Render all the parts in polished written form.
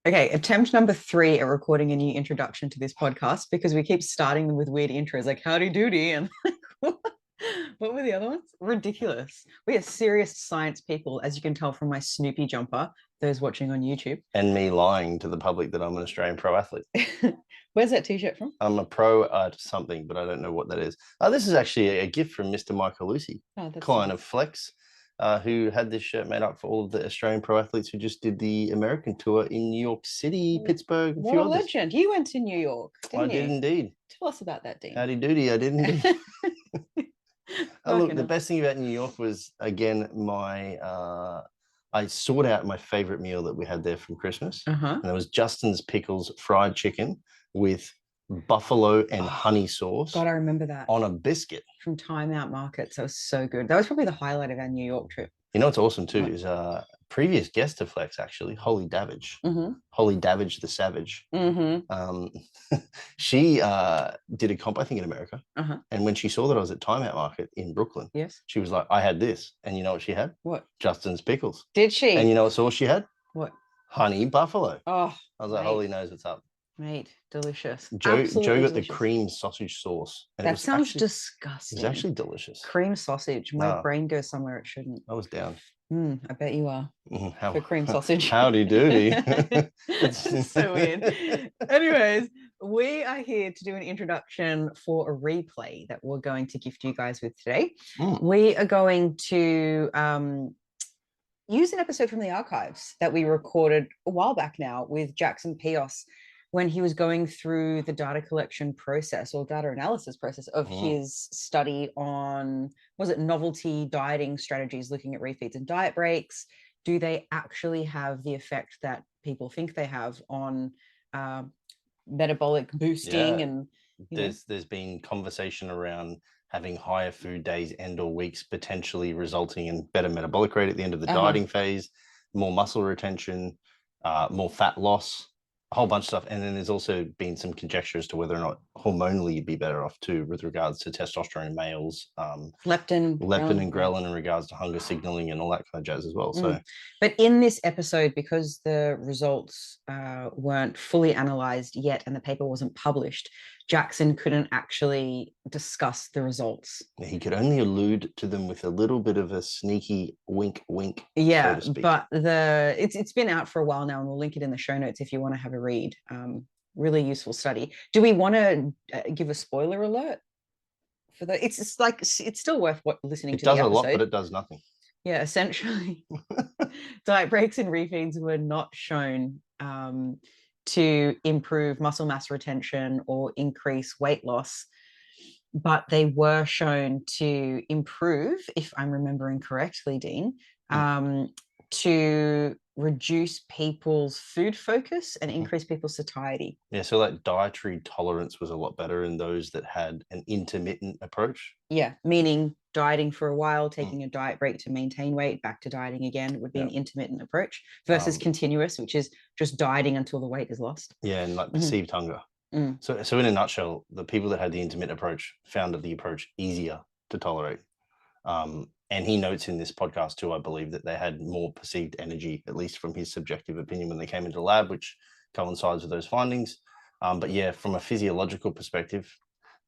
Okay, attempt number 3 at recording a new introduction to this podcast because we keep starting them with weird intros like howdy doody and what were the other ones? Ridiculous. We are serious science people, as you can tell from my Snoopy jumper, those watching on YouTube. And me lying to the public that I'm an Australian pro athlete. Where's that t-shirt from? I'm a pro at something, but I don't know what that is. This is actually a gift from Mr. Michael Lucy, client of Flex, who had this shirt made up for all of the Australian pro athletes who just did the American tour in New York City, Pittsburgh, what a legend. You went to New York, didn't you? I did indeed. Tell us about that, Dean. Howdy doody, I did indeed. Look, the best thing about New York was, again, I sought out my favorite meal that we had there from Christmas. And it was Justin's Pickles fried chicken with buffalo and honey sauce. God, I remember that. On a biscuit. From Time Out Markets. That was so good. That was probably the highlight of our New York trip. You know what's awesome too is previous guest of Flex, actually, Holly Davidge. Holly Davidge the Savage. She did a comp, I think, in America. And when she saw that I was at Time Out Market in Brooklyn, she was like, I had this. And you know what she had? What? Justin's Pickles. Did she? And you know what sauce she had? What? Honey buffalo. Oh, I was like, Holly knows what's up. Mate, delicious. Joe got the cream sausage sauce. And that sounds disgusting. It was actually delicious. Cream sausage. My brain goes somewhere it shouldn't. I was down. I bet you are. For cream sausage. Howdy doody. It's so weird. Anyways, we are here to do an introduction for a replay that we're going to gift you guys with today. We are going to use an episode from the archives that we recorded a while back now with Jackson Peos when he was going through the data collection process or data analysis process of his study on, was it novelty dieting strategies, looking at refeeds and diet breaks? Do they actually have the effect that people think they have on metabolic boosting? And there's been conversation around having higher food days and or weeks potentially resulting in better metabolic rate at the end of the dieting phase, more muscle retention, more fat loss, a whole bunch of stuff. And then there's also been some conjecture as to whether or not hormonally you'd be better off too with regards to testosterone in males, leptin and ghrelin in regards to hunger signaling and all that kind of jazz as well. So but in this episode, because the results weren't fully analyzed yet and the paper wasn't published, Jackson couldn't actually discuss the results. He could only allude to them with a little bit of a sneaky wink wink. Yeah, so to speak. but it's been out for a while now, and we'll link it in the show notes if you want to have a read. Really useful study. Do we want to give a spoiler alert for that? It's still worth listening to the episode. It does a lot, but it does nothing. Yeah, essentially, diet breaks and refeeds were not shown to improve muscle mass retention or increase weight loss, but they were shown to improve, if I'm remembering correctly, Dean, to reduce people's food focus and increase people's satiety. Yeah, so like dietary tolerance was a lot better in those that had an intermittent approach. Yeah, meaning dieting for a while, taking a diet break to maintain weight, back to dieting again would be an intermittent approach versus continuous, which is just dieting until the weight is lost. Yeah, and like perceived hunger. So in a nutshell, the people that had the intermittent approach found the approach easier to tolerate. And he notes in this podcast too, I believe, that they had more perceived energy, at least from his subjective opinion, when they came into the lab, which coincides with those findings. But yeah, from a physiological perspective,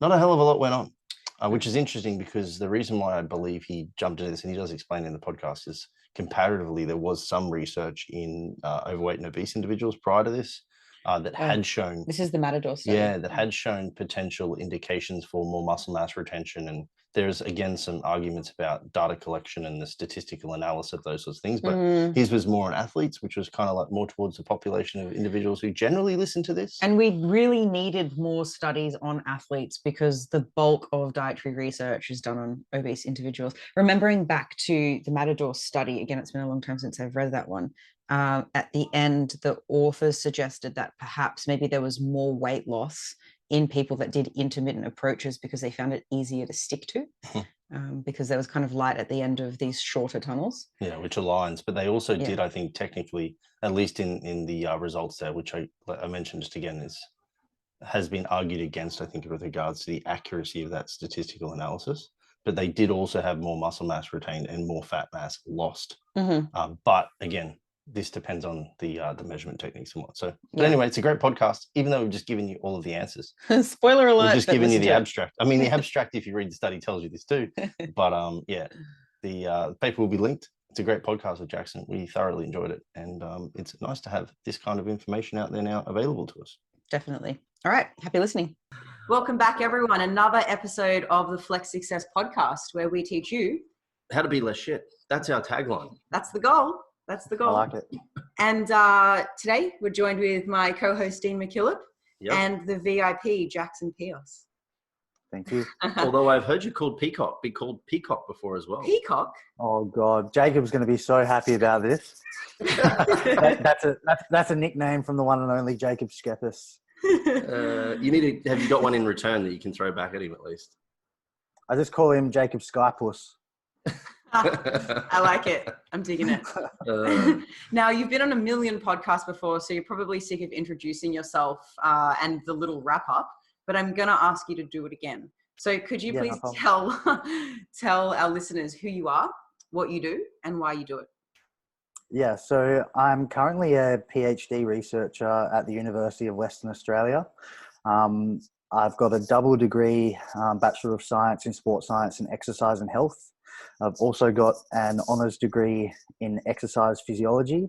not a hell of a lot went on, which is interesting because the reason why I believe he jumped into this, and he does explain in the podcast, is comparatively there was some research in overweight and obese individuals prior to this that had shown... This is the Matador study. Yeah, that had shown potential indications for more muscle mass retention. And there's, again, some arguments about data collection and the statistical analysis of those sorts of things. But his was more on athletes, which was kind of like more towards the population of individuals who generally listen to this. And we really needed more studies on athletes because the bulk of dietary research is done on obese individuals. Remembering back to the Matador study, again, it's been a long time since I've read that one. At the end, the authors suggested that perhaps maybe there was more weight loss in people that did intermittent approaches because they found it easier to stick to, because there was kind of light at the end of these shorter tunnels. Yeah, which aligns. But they also did, I think, technically, at least in the results there, which I mentioned just again, has been argued against, I think, with regards to the accuracy of that statistical analysis. But they did also have more muscle mass retained and more fat mass lost. But again, this depends on the measurement techniques and what. So, but anyway, it's a great podcast, even though we've just given you all of the answers. Spoiler alert. We've just given you the abstract. I mean, the abstract, if you read the study, tells you this too. But the paper will be linked. It's a great podcast with Jackson. We thoroughly enjoyed it. And it's nice to have this kind of information out there now available to us. Definitely. All right. Happy listening. Welcome back, everyone. Another episode of the Flex Success podcast, where we teach you how to be less shit. That's our tagline. That's the goal. That's the goal. I like it. And today we're joined with my co-host, Dean McKillop, and the VIP, Jackson Peos. Thank you. Although I've heard you be called Peacock before as well. Peacock? Oh God, Jacob's going to be so happy about this. That's a nickname from the one and only Jacob Skepis. Have you got one in return that you can throw back at him at least? I just call him Jacob Skypuss. I like it. I'm digging it. Now, you've been on a million podcasts before, so you're probably sick of introducing yourself and the little wrap up, but I'm going to ask you to do it again. So could you please tell our listeners who you are, what you do, and why you do it? Yeah, so I'm currently a PhD researcher at the University of Western Australia. I've got a double degree, Bachelor of Science in Sports Science and Exercise and Health. I've also got an honours degree in exercise physiology.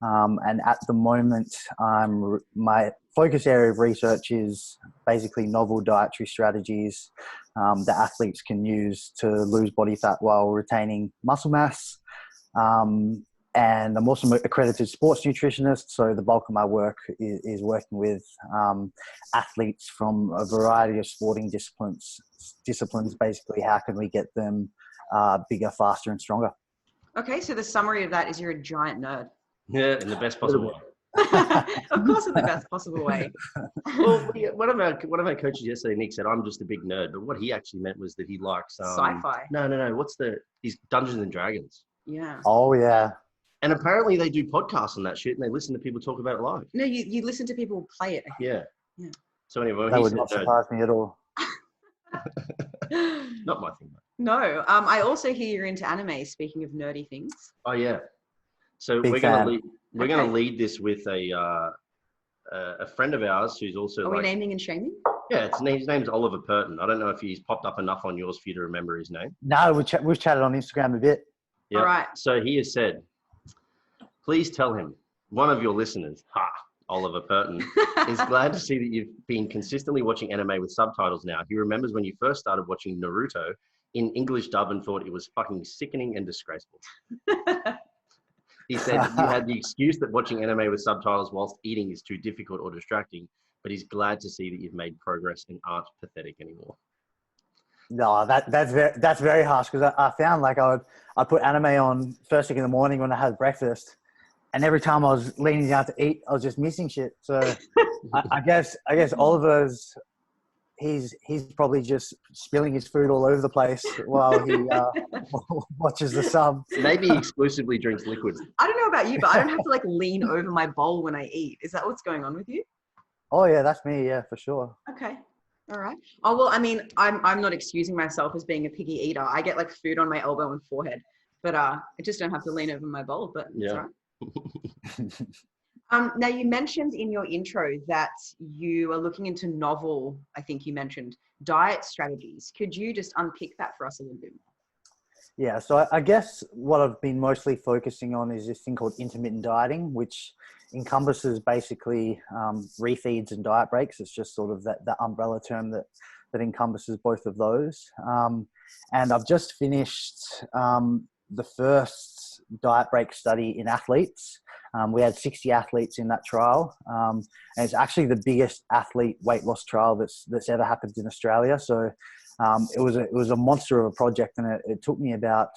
And at the moment, my focus area of research is basically novel dietary strategies that athletes can use to lose body fat while retaining muscle mass. And I'm also an accredited sports nutritionist. So the bulk of my work is working with athletes from a variety of sporting disciplines. Basically, how can we get them bigger, faster, and stronger? Okay, so the summary of that is you're a giant nerd. Yeah, in the best possible way. Of course, in the best possible way. Well, one of our coaches yesterday, Nick, said I'm just a big nerd, but what he actually meant was that he likes sci-fi. No. He's Dungeons and Dragons. Yeah. Oh yeah. And apparently they do podcasts on that shit, and they listen to people talk about it live. No, you listen to people play it. Yeah. So anyway, that would not surprise me at all. Not my thing, though. No. I also hear you're into anime. Speaking of nerdy things. Oh yeah. So Big we're gonna lead this with a friend of ours who's also. Are we naming and shaming? Yeah, his name's Oliver Purton. I don't know if he's popped up enough on yours for you to remember his name. No, we've chatted on Instagram a bit. Yeah. All right. So he has said, please tell him one of your listeners, Oliver Purton, is glad to see that you've been consistently watching anime with subtitles now. He remembers when you first started watching Naruto in English dub and thought it was fucking sickening and disgraceful. He said you had the excuse that watching anime with subtitles whilst eating is too difficult or distracting, but he's glad to see that you've made progress and aren't pathetic anymore. No, that's very harsh, because I found like I put anime on first thing in the morning when I had breakfast, and every time I was leaning down to eat, I was just missing shit. So I guess Oliver's he's probably just spilling his food all over the place while he watches the sub. Maybe he exclusively drinks liquids. I don't know about you, but I don't have to like lean over my bowl when I eat. Is that what's going on with you? Oh yeah, that's me. Yeah, for sure. Okay. All right. Oh, well, I mean, I'm not excusing myself as being a picky eater. I get like food on my elbow and forehead, but I just don't have to lean over my bowl, but it's all right. Now, you mentioned in your intro that you are looking into novel, I think you mentioned, diet strategies. Could you just unpick that for us a little bit more? Yeah, so I guess what I've been mostly focusing on is this thing called intermittent dieting, which encompasses basically refeeds and diet breaks. It's just sort of that umbrella term that encompasses both of those. And I've just finished the first diet break study in athletes. We had 60 athletes in that trial, and it's actually the biggest athlete weight loss trial that's ever happened in Australia. So it was a monster of a project, and it took me about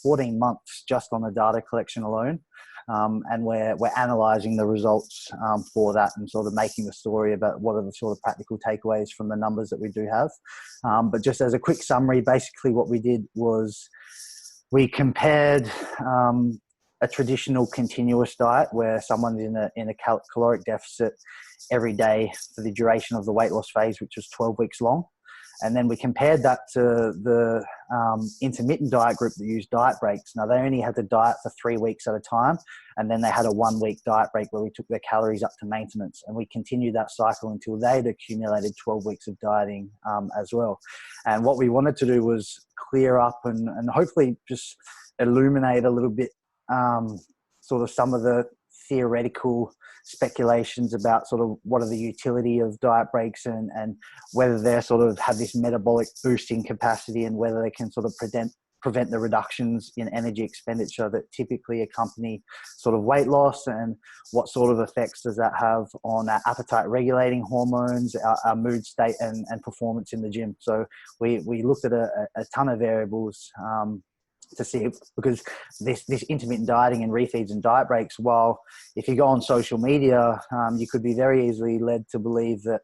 14 months just on the data collection alone. And we're analysing the results for that and sort of making the story about what are the sort of practical takeaways from the numbers that we do have. But just as a quick summary, basically what we did was we compared a traditional continuous diet where someone's in a caloric deficit every day for the duration of the weight loss phase, which was 12 weeks long. And then we compared that to the intermittent diet group that used diet breaks. Now, they only had to diet for 3 weeks at a time, and then they had a 1 week diet break where we took their calories up to maintenance. And we continued that cycle until they'd accumulated 12 weeks of dieting as well. And what we wanted to do was clear up and hopefully just illuminate a little bit sort of some of the theoretical speculations about sort of what are the utility of diet breaks and whether they sort of have this metabolic boosting capacity and whether they can sort of prevent the reductions in energy expenditure that typically accompany sort of weight loss, and what sort of effects does that have on our appetite regulating hormones, our mood state and performance in the gym. So we looked at a ton of variables to see if, because this intermittent dieting and refeeds and diet breaks, while if you go on social media, you could be very easily led to believe that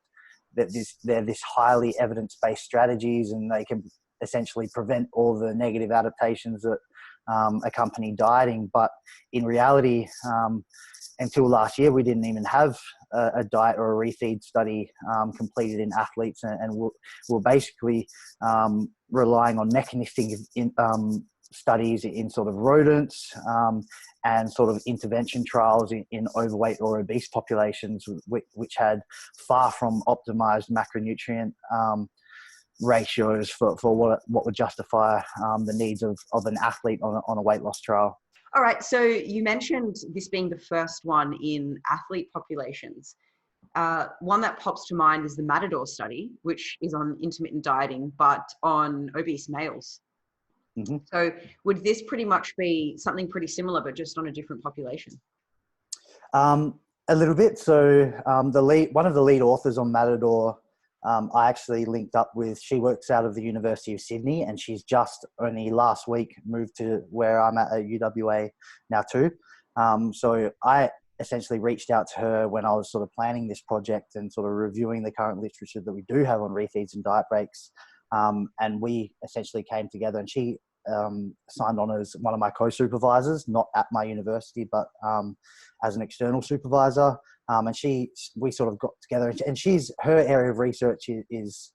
they're this highly evidence-based strategies and they can essentially prevent all the negative adaptations that accompany dieting. But in reality, until last year, we didn't even have a diet or a refeed study completed in athletes, and we're basically relying on mechanistic studies in sort of rodents and sort of intervention trials in overweight or obese populations, which had far from optimized macronutrient ratios for what would justify the needs of an athlete on a weight loss trial. All right, so you mentioned this being the first one in athlete populations. One that pops to mind is the Matador study, which is on intermittent dieting, but on obese males. Mm-hmm. So would this pretty much be something pretty similar, but just on a different population? A little bit. So one of the lead authors on Matador, I actually linked up with. She works out of the University of Sydney, and she's just only last week moved to where I'm at UWA now too. So I essentially reached out to her when I was sort of planning this project and sort of reviewing the current literature that we do have on refeeds and diet breaks. And we essentially came together, and she signed on as one of my co-supervisors, not at my university, but as an external supervisor. And we sort of got together, and her area of research is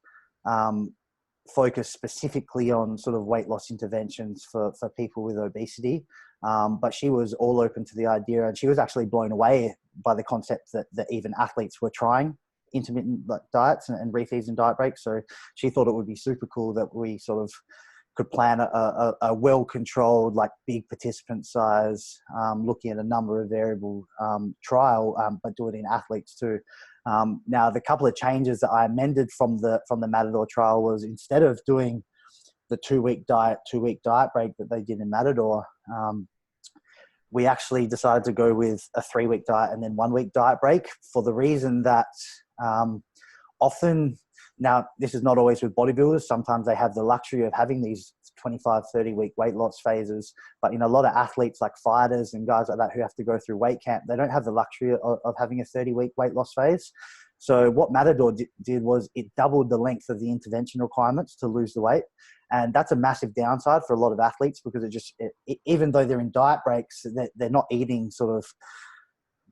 focused specifically on sort of weight loss interventions for people with obesity. But she was all open to the idea, and she was actually blown away by the concept that even athletes were trying intermittent diets and refeeds and diet breaks. So she thought it would be super cool that we sort of could plan a well-controlled, like big participant size, looking at a number of variable trial, but do it in athletes too. Now, the couple of changes that I amended from the Matador trial was, instead of doing the 2 week diet break that they did in Matador, we actually decided to go with a 3 week diet and then 1 week diet break, for the reason that often, now this is not always with bodybuilders, sometimes they have the luxury of having these 25, 30 week weight loss phases, but in a lot of athletes like fighters and guys like that who have to go through weight camp, they don't have the luxury of having a 30 week weight loss phase. So what Matador did was it doubled the length of the intervention requirements to lose the weight. And that's a massive downside for a lot of athletes, because even though they're in diet breaks, they're not eating sort of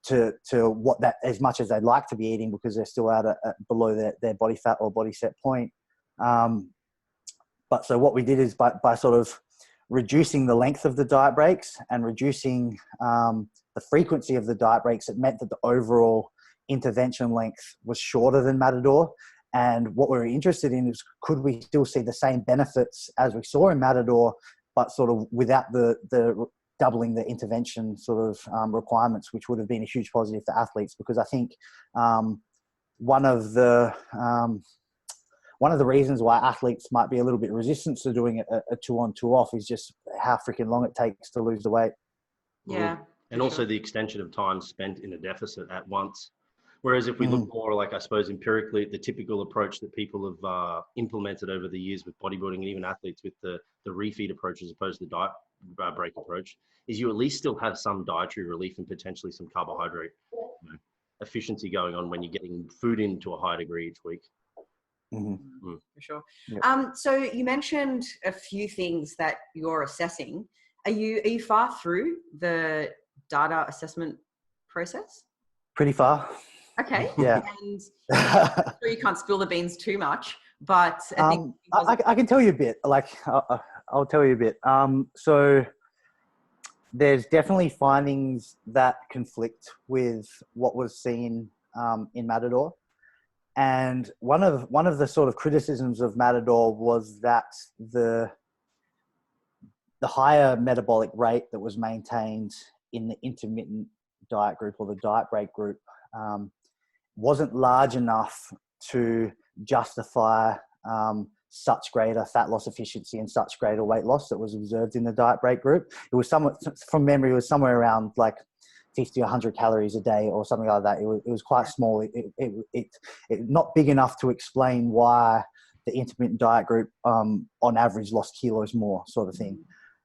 to what that, as much as they'd like to be eating, because they're still out below their body fat or body set point. But so what we did is by sort of reducing the length of the diet breaks and reducing the frequency of the diet breaks, it meant that the overall intervention length was shorter than Matador. And what we were interested in is, could we still see the same benefits as we saw in Matador, but sort of without the doubling the intervention sort of requirements, which would have been a huge positive for athletes. Because I think one of the reasons why athletes might be a little bit resistant to doing a 2 on 2 off is just how freaking long it takes to lose the weight. Yeah. And also the extension of time spent in a deficit at once. Whereas if we look more, like, I suppose, empirically at the typical approach that people have implemented over the years with bodybuilding and even athletes with the refeed approach as opposed to the diet break approach, is you at least still have some dietary relief and potentially some carbohydrate efficiency going on when you're getting food into a high degree each week. Mm-hmm. For sure. Yep. So you mentioned a few things that you're assessing. Are you far through the data assessment process? Pretty far. Okay. Yeah. And I'm sure you can't spill the beans too much, But I think I can tell you a bit. Like I'll tell you a bit. So there's definitely findings that conflict with what was seen in Matador. And one of the sort of criticisms of Matador was that the higher metabolic rate that was maintained in the intermittent diet group or the diet break group wasn't large enough to justify such greater fat loss efficiency and such greater weight loss that was observed in the diet break group. It was somewhat, from memory, it was somewhere around like 50 or 100 calories a day or something like that. It was quite small. It not big enough to explain why the intermittent diet group on average lost kilos more, sort of thing.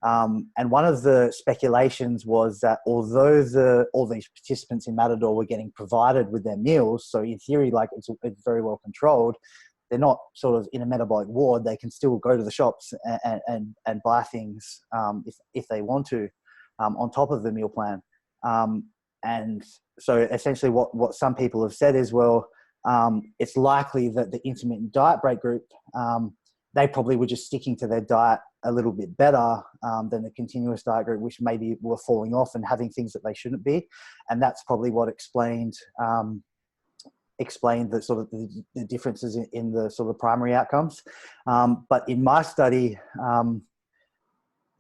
And one of the speculations was that although all these participants in Matador were getting provided with their meals, so in theory, like it's very well controlled, they're not sort of in a metabolic ward. They can still go to the shops and buy things if they want to on top of the meal plan. And so essentially what some people have said is, well, it's likely that the intermittent diet break group, they probably were just sticking to their diet a little bit better than the continuous diet group, which maybe were falling off and having things that they shouldn't be. And that's probably what explained the sort of the differences in the sort of primary outcomes. But in my study,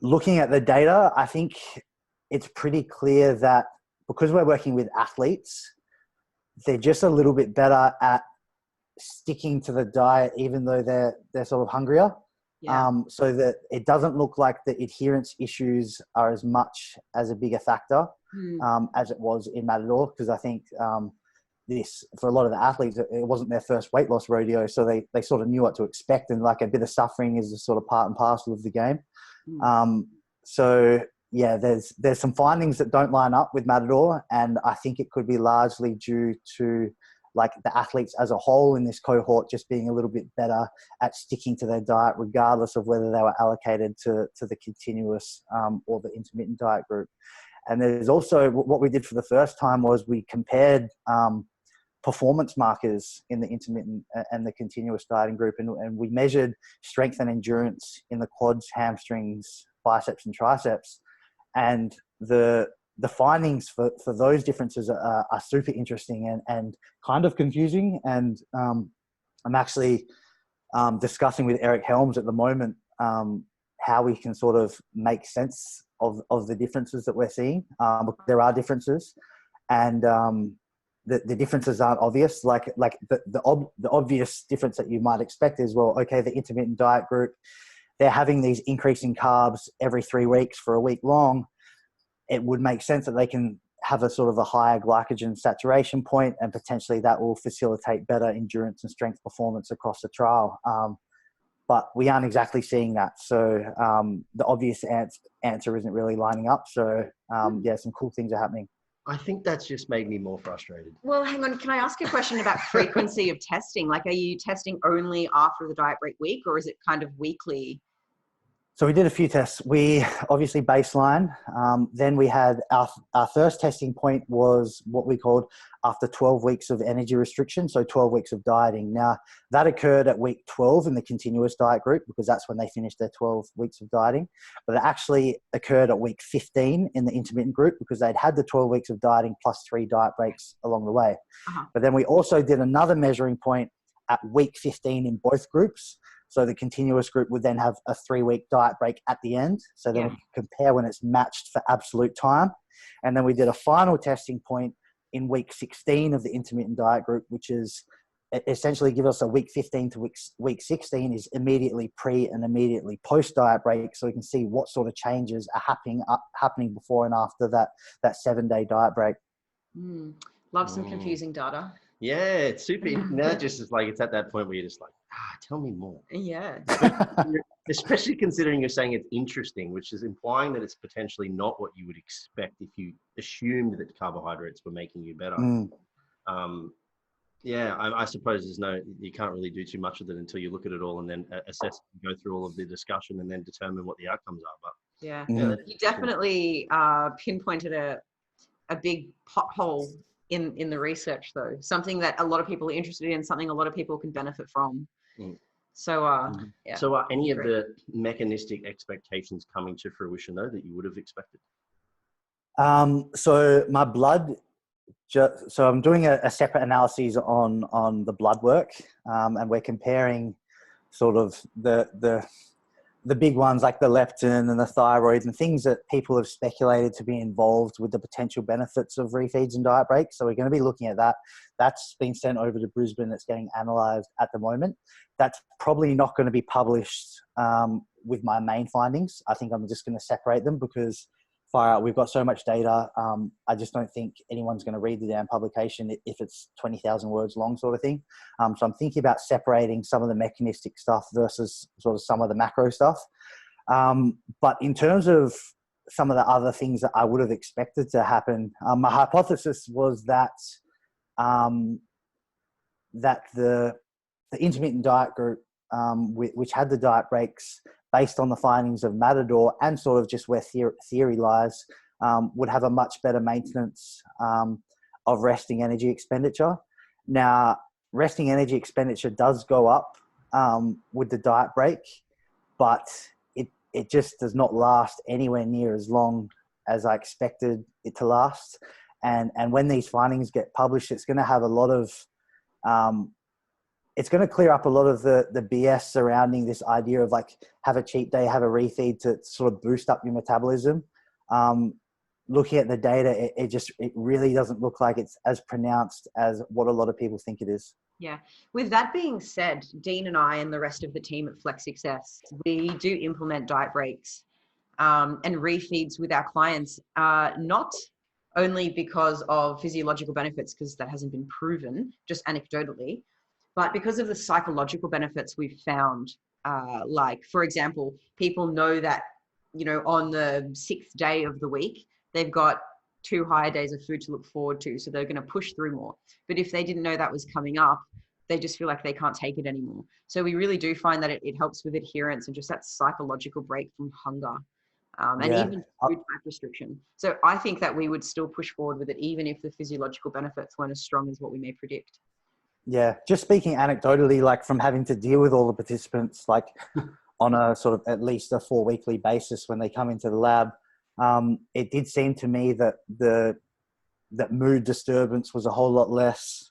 looking at the data, I think it's pretty clear that because we're working with athletes, they're just a little bit better at sticking to the diet, even though they're sort of hungrier. Yeah. So that it doesn't look like the adherence issues are as much as a bigger factor as it was in Matador, because I think this, for a lot of the athletes, it wasn't their first weight loss rodeo, so they sort of knew what to expect, and like a bit of suffering is a sort of part and parcel of the game. So yeah, there's some findings that don't line up with Matador, and I think it could be largely due to like the athletes as a whole in this cohort just being a little bit better at sticking to their diet, regardless of whether they were allocated to the continuous or the intermittent diet group. And there's also, what we did for the first time was we compared performance markers in the intermittent and the continuous dieting group, and we measured strength and endurance in the quads, hamstrings, biceps and triceps. And the findings for those differences are super interesting and kind of confusing. And I'm actually discussing with Eric Helms at the moment how we can sort of make sense of the differences that we're seeing. There are differences, and the differences aren't obvious. Like the obvious difference that you might expect is, well, okay, the intermittent diet group, they're having these increasing carbs every 3 weeks for a week long. It would make sense that they can have a sort of a higher glycogen saturation point, and potentially that will facilitate better endurance and strength performance across the trial. But we aren't exactly seeing that. So the obvious answer isn't really lining up. So yeah, some cool things are happening. I think that's just made me more frustrated. Well, hang on. Can I ask a question about frequency of testing? Like, are you testing only after the diet break week, or is it kind of weekly? So we did a few tests. We obviously baseline. Then we had our first testing point was what we called after 12 weeks of energy restriction. So 12 weeks of dieting. Now that occurred at week 12 in the continuous diet group, because that's when they finished their 12 weeks of dieting. But it actually occurred at week 15 in the intermittent group, because they'd had the 12 weeks of dieting plus 3 diet breaks along the way. But then we also did another measuring point at week 15 in both groups. So the continuous group would then have a 3-week diet break at the end. So then we compare when it's matched for absolute time. And then we did a final testing point in week 16 of the intermittent diet group, which is essentially give us a week 15 to week 16 is immediately pre and immediately post diet break. So we can see what sort of changes are happening before and after that 7-day diet break. Love some confusing data. Yeah, it's super. Now just it's like, it's at that point where you're just like, tell me more. Yeah. Especially considering you're saying it's interesting, which is implying that it's potentially not what you would expect if you assumed that carbohydrates were making you better. Yeah, I suppose you can't really do too much with it until you look at it all and then assess and go through all of the discussion and then determine what the outcomes are. But yeah, you definitely pinpointed a big pothole in the research, though, something that a lot of people are interested in, something a lot of people can benefit from. So, yeah. So are any of the mechanistic expectations coming to fruition though that you would have expected? So my blood, so I'm doing a separate analysis on the blood work, and we're comparing sort of the big ones like the leptin and the thyroid and things that people have speculated to be involved with the potential benefits of refeeds and diet breaks. So we're going to be looking at that. That's been sent over to Brisbane. It's getting analysed at the moment. That's probably not going to be published with my main findings. I think I'm just going to separate them because far out, we've got so much data. I just don't think anyone's going to read the damn publication if it's 20,000 words long sort of thing. So I'm thinking about separating some of the mechanistic stuff versus sort of some of the macro stuff. But in terms of some of the other things that I would have expected to happen, my hypothesis was that the intermittent diet group, which had the diet breaks, based on the findings of Matador and sort of just where theory lies, would have a much better maintenance of resting energy expenditure. Now, resting energy expenditure does go up with the diet break, but it just does not last anywhere near as long as I expected it to last. And when these findings get published, it's going to have a lot of it's going to clear up a lot of the BS surrounding this idea of like have a cheat day, have a refeed to sort of boost up your metabolism. Looking at the data, it really doesn't look like it's as pronounced as what a lot of people think it is. Yeah. With that being said, Dean and I and the rest of the team at Flex Success, we do implement diet breaks and refeeds with our clients, not only because of physiological benefits, because that hasn't been proven, just anecdotally, but because of the psychological benefits we've found. Like, for example, people know that, you know, on the 6th day of the week, they've got 2 higher days of food to look forward to. So they're going to push through more. But if they didn't know that was coming up, they just feel like they can't take it anymore. So we really do find that it helps with adherence and just that psychological break from hunger. And even food type restriction. So I think that we would still push forward with it, even if the physiological benefits weren't as strong as what we may predict. Yeah, just speaking anecdotally, like from having to deal with all the participants, like on a sort of at least a 4 weekly basis when they come into the lab, it did seem to me that that mood disturbance was a whole lot less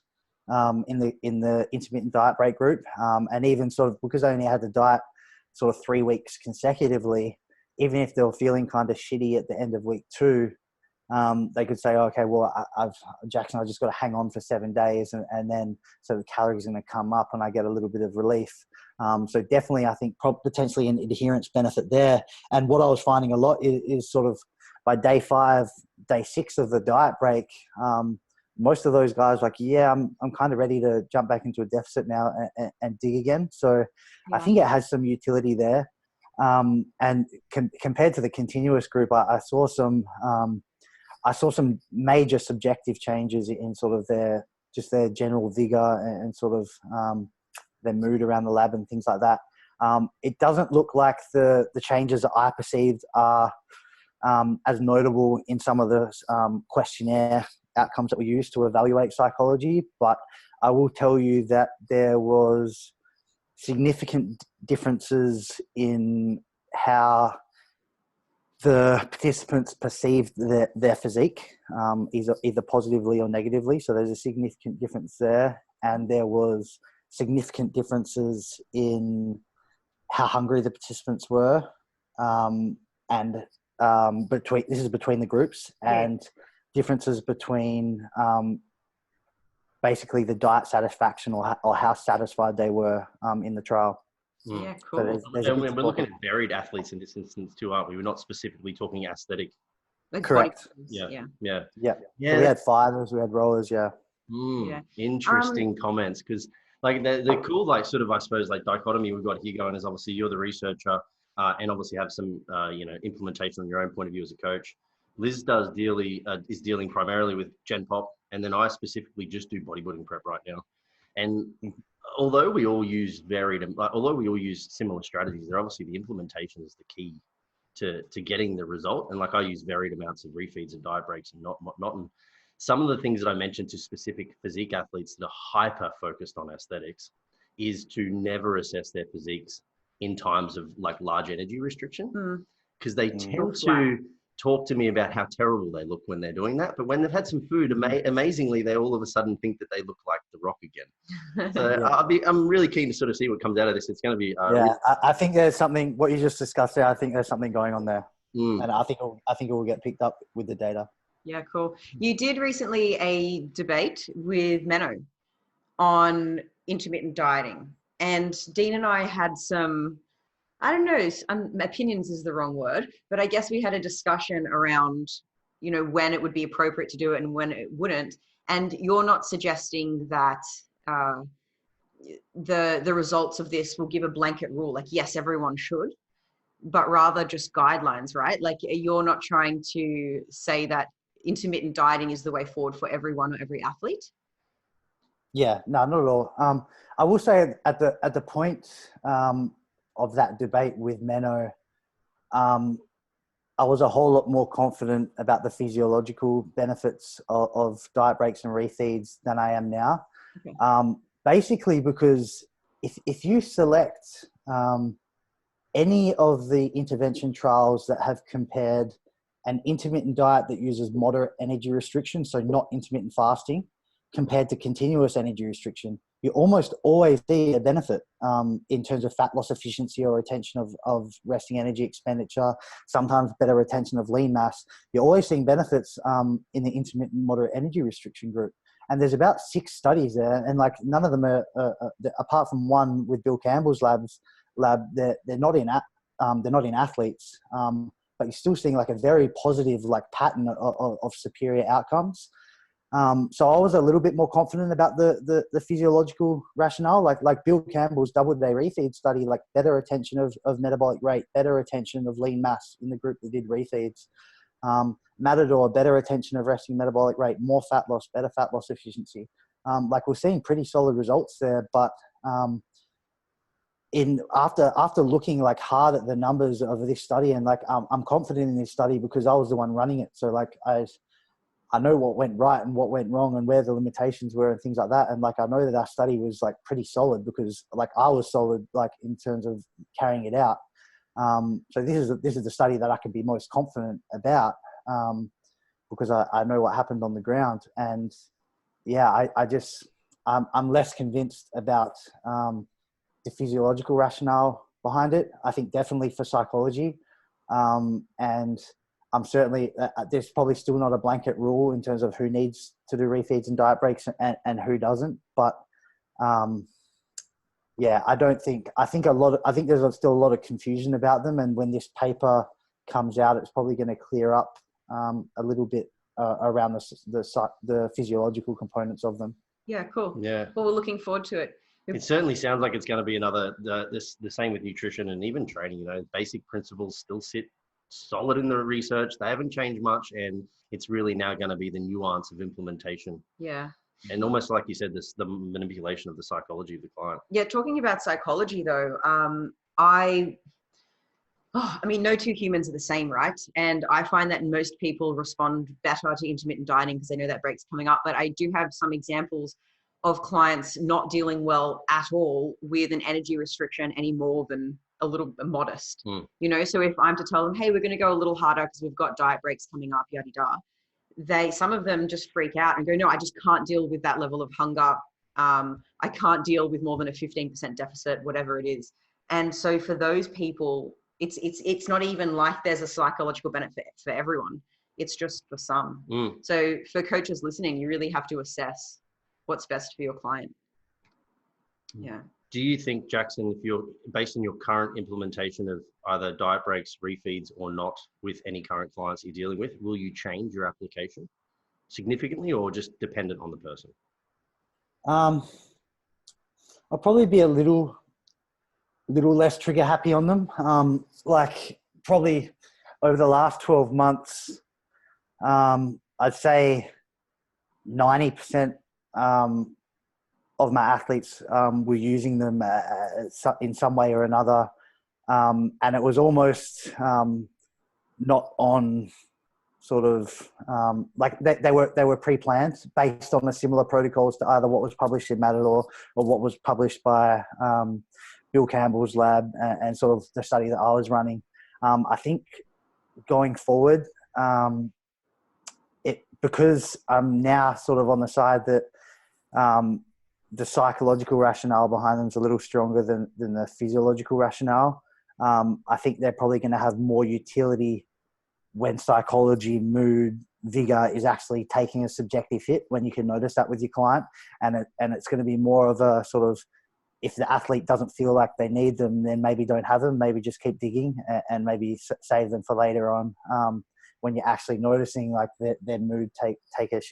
in the intermittent diet break group, and even sort of because I only had the diet sort of 3 weeks consecutively, even if they were feeling kind of shitty at the end of week 2. They could say, okay, well, Jackson, I just got to hang on for 7 days and then so the calories are going to come up and I get a little bit of relief. So definitely, I think potentially an adherence benefit there. And what I was finding a lot is sort of by day 5, day 6 of the diet break, most of those guys like, yeah, I'm kind of ready to jump back into a deficit now and dig again. So I think it has some utility there. And compared to the continuous group, I saw some major subjective changes in sort of their general vigor and sort of their mood around the lab and things like that. It doesn't look like the changes that I perceived are as notable in some of the questionnaire outcomes that we use to evaluate psychology, but I will tell you that there was significant differences in how the participants perceived their physique, either positively or negatively. So there's a significant difference there. And there was significant differences in how hungry the participants were. This is between the groups, and differences between basically the diet satisfaction or how satisfied they were in the trial. Yeah, cool. So we're looking at varied athletes in this instance too, aren't we? We're not specifically talking aesthetic. Like correct. Yeah. So we had fighters, we had rollers. Interesting comments, because like the cool, like sort of, I suppose, like dichotomy we've got here going is obviously you're the researcher and obviously have some implementation on your own point of view as a coach. Liz is dealing primarily with Gen Pop, and then I specifically just do bodybuilding prep right now. And although we all use similar strategies, they're obviously the implementation is the key to getting the result. And like I use varied amounts of refeeds and diet breaks and not. And some of the things that I mentioned to specific physique athletes that are hyper focused on aesthetics is to never assess their physiques in times of like large energy restriction, because they tend to talk to me about how terrible they look when they're doing that. But when they've had some food, amazingly, they all of a sudden think that they look like The Rock again. So I'm really keen to sort of see what comes out of this. It's going to be I think there's something, what you just discussed there, I think there's something going on there. And I think it will get picked up with the data. Yeah, cool. You did recently a debate with Menno on intermittent dieting, and Dean and I had some, I don't know, opinions is the wrong word, but I guess we had a discussion around, you know, when it would be appropriate to do it and when it wouldn't. And you're not suggesting that the results of this will give a blanket rule, like, yes, everyone should, but rather just guidelines, right? Like, you're not trying to say that intermittent dieting is the way forward for everyone or every athlete. Yeah, no, not at all. I will say at the point of that debate with Menno, I was a whole lot more confident about the physiological benefits of diet breaks and refeeds than I am now. Okay. Basically because if you select any of the intervention trials that have compared an intermittent diet that uses moderate energy restriction, so not intermittent fasting, compared to continuous energy restriction, you almost always see a benefit in terms of fat loss efficiency or retention of resting energy expenditure, sometimes better retention of lean mass. You're always seeing benefits in the intermittent moderate energy restriction group. And there's about 6 studies there, and like none of them are apart from one with Bill Campbell's lab, they're not in athletes, but you're still seeing like a very positive like pattern of superior outcomes. So I was a little bit more confident about the physiological rationale, like Bill Campbell's double-day refeed study, like better retention of metabolic rate, better retention of lean mass in the group that did refeeds. Matador, better retention of resting metabolic rate, more fat loss, better fat loss efficiency. Like we're seeing pretty solid results there, but after looking like hard at the numbers of this study, and like I'm confident in this study because I was the one running it. So like I know what went right and what went wrong and where the limitations were and things like that. And like, I know that our study was like pretty solid because like I was solid, like in terms of carrying it out. So this is the study that I can be most confident about because I know what happened on the ground. And yeah, I'm less convinced about the physiological rationale behind it. I think definitely for psychology. And I'm certainly, there's probably still not a blanket rule in terms of who needs to do refeeds and diet breaks and who doesn't. But yeah, I think there's still a lot of confusion about them. And when this paper comes out, it's probably going to clear up a little bit around the physiological components of them. Yeah, cool. Yeah. Well, we're looking forward to it. It certainly sounds like it's going to be the same with nutrition and even training. You know, basic principles still sit solid in the research. They haven't changed much, and it's really now going to be the nuance of implementation. Yeah. And almost like you said, the manipulation of the psychology of the client. Yeah, talking about psychology though, I mean, no two humans are the same, right? And I find that most people respond better to intermittent dieting because they know that break's coming up. But I do have some examples of clients not dealing well at all with an energy restriction any more than a little modest, you know? So if I'm to tell them, hey, we're going to go a little harder because we've got diet breaks coming up, yada, yada, some of them just freak out and go, no, I just can't deal with that level of hunger. I can't deal with more than a 15% deficit, whatever it is. And so for those people, it's not even like there's a psychological benefit for everyone. It's just for some. So for coaches listening, you really have to assess what's best for your client. Yeah. Do you think, Jackson, if you're based on your current implementation of either diet breaks, refeeds, or not with any current clients you're dealing with, will you change your application significantly or just dependent on the person? I'll probably be a little less trigger happy on them. Like probably over the last 12 months, I'd say 90% of my athletes were using them in some way or another. And it was almost not on sort of like they were pre-planned based on the similar protocols to either what was published in Matador or what was published by Bill Campbell's lab and sort of the study that I was running. I think going forward, because I'm now sort of on the side that the psychological rationale behind them is a little stronger than the physiological rationale. I think they're probably going to have more utility when psychology, mood, vigor is actually taking a subjective hit, when you can notice that with your client. And it's going to be more of a sort of, if the athlete doesn't feel like they need them, then maybe don't have them, maybe just keep digging and maybe save them for later on. When you're actually noticing like their mood take a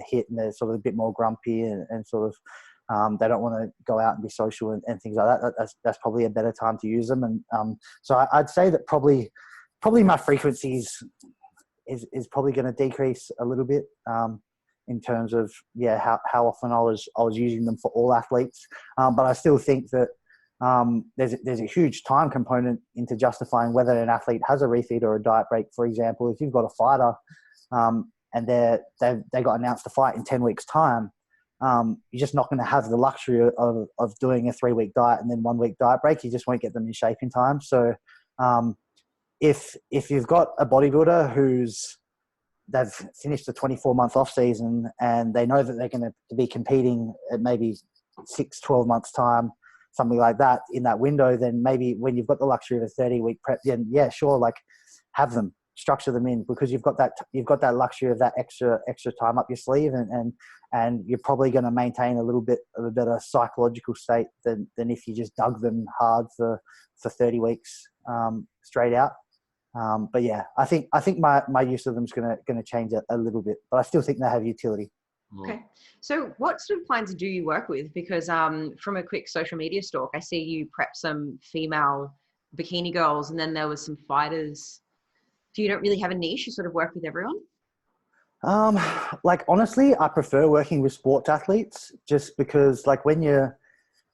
hit and they're sort of a bit more grumpy and sort of they don't want to go out and be social and things like that. That's probably a better time to use them. And so I'd say that probably my frequencies is probably going to decrease a little bit in terms of how often I was using them for all athletes. But I still think that there's a huge time component into justifying whether an athlete has a refeed or a diet break. For example, if you've got a fighter and they got announced to fight in 10 weeks time, you're just not going to have the luxury of doing a 3-week diet and then 1-week diet break. You just won't get them in shape in time. So if you've got a bodybuilder they've finished a 24-month off season and they know that they're going to be competing at maybe 6-12 months time, something like that in that window, then maybe when you've got the luxury of a 30-week prep, then sure, like have them, structure them in, because you've got that luxury of that extra time up your sleeve, and you're probably going to maintain a little bit of a better psychological state than if you just dug them hard for 30 weeks straight out. But yeah, I think my use of them is going to change a little bit, but I still think they have utility. Okay. So what sort of clients do you work with? Because from a quick social media stalk, I see you prep some female bikini girls and then there was some fighters. Do you don't really have a niche? You sort of work with everyone? Like honestly, I prefer working with sports athletes just because like when you're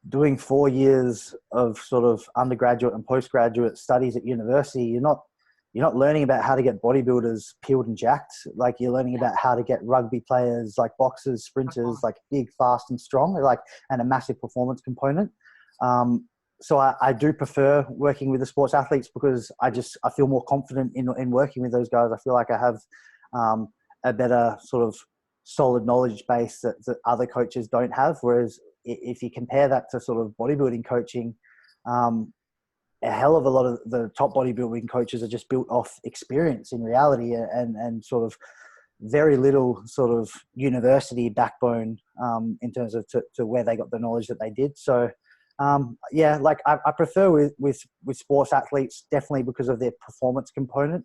doing 4 years of sort of undergraduate and postgraduate studies at university, you're not learning about how to get bodybuilders peeled and jacked. Like you're learning about how to get rugby players, like boxers, sprinters, like big, fast and strong, like, and a massive performance component. So I do prefer working with the sports athletes because I feel more confident in working with those guys. I feel like I have a better sort of solid knowledge base that other coaches don't have. Whereas if you compare that to sort of bodybuilding coaching, a hell of a lot of the top bodybuilding coaches are just built off experience in reality and sort of very little sort of university backbone in terms of to where they got the knowledge that they did. So like I prefer with sports athletes, definitely because of their performance component.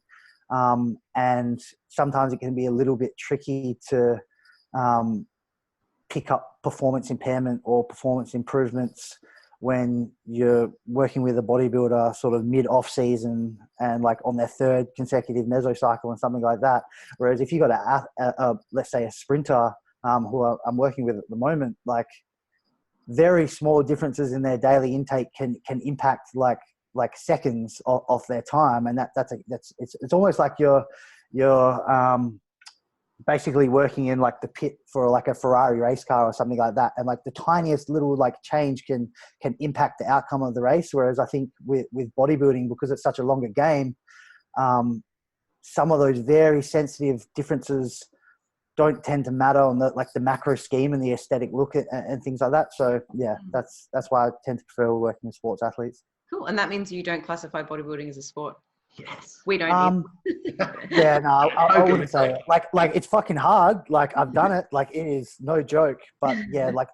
And sometimes it can be a little bit tricky to pick up performance impairment or performance improvements when you're working with a bodybuilder sort of mid-off season and like on their 3rd consecutive mesocycle and something like that. Whereas if you got a let's say a sprinter who I'm working with at the moment, like very small differences in their daily intake can impact like seconds off their time, and it's almost like you're basically working in like the pit for like a Ferrari race car or something like that, and like the tiniest little like change can impact the outcome of the race. Whereas I think with bodybuilding, because it's such a longer game, some of those very sensitive differences don't tend to matter on the macro scheme and the aesthetic look and things like that. So yeah, that's why I tend to prefer working with sports athletes. Cool. And that means you don't classify bodybuilding as a sport? Yes. We don't. Yeah, no, I wouldn't say it. Like it's fucking hard. Like I've done it. Like it is no joke. But yeah, like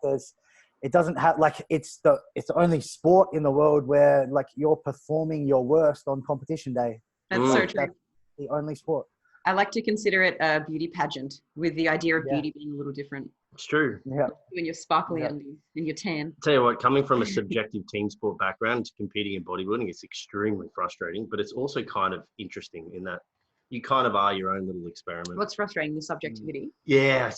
it doesn't have like it's the only sport in the world where like you're performing your worst on competition day. That's so true. That's the only sport. I like to consider it a beauty pageant, with the idea of beauty being a little different. It's true. Yeah. When you're sparkly and you're tan. Tell you what, coming from a subjective team sport background to competing in bodybuilding, it's extremely frustrating, but it's also kind of interesting in that you kind of are your own little experiment. What's frustrating? The subjectivity? Yeah,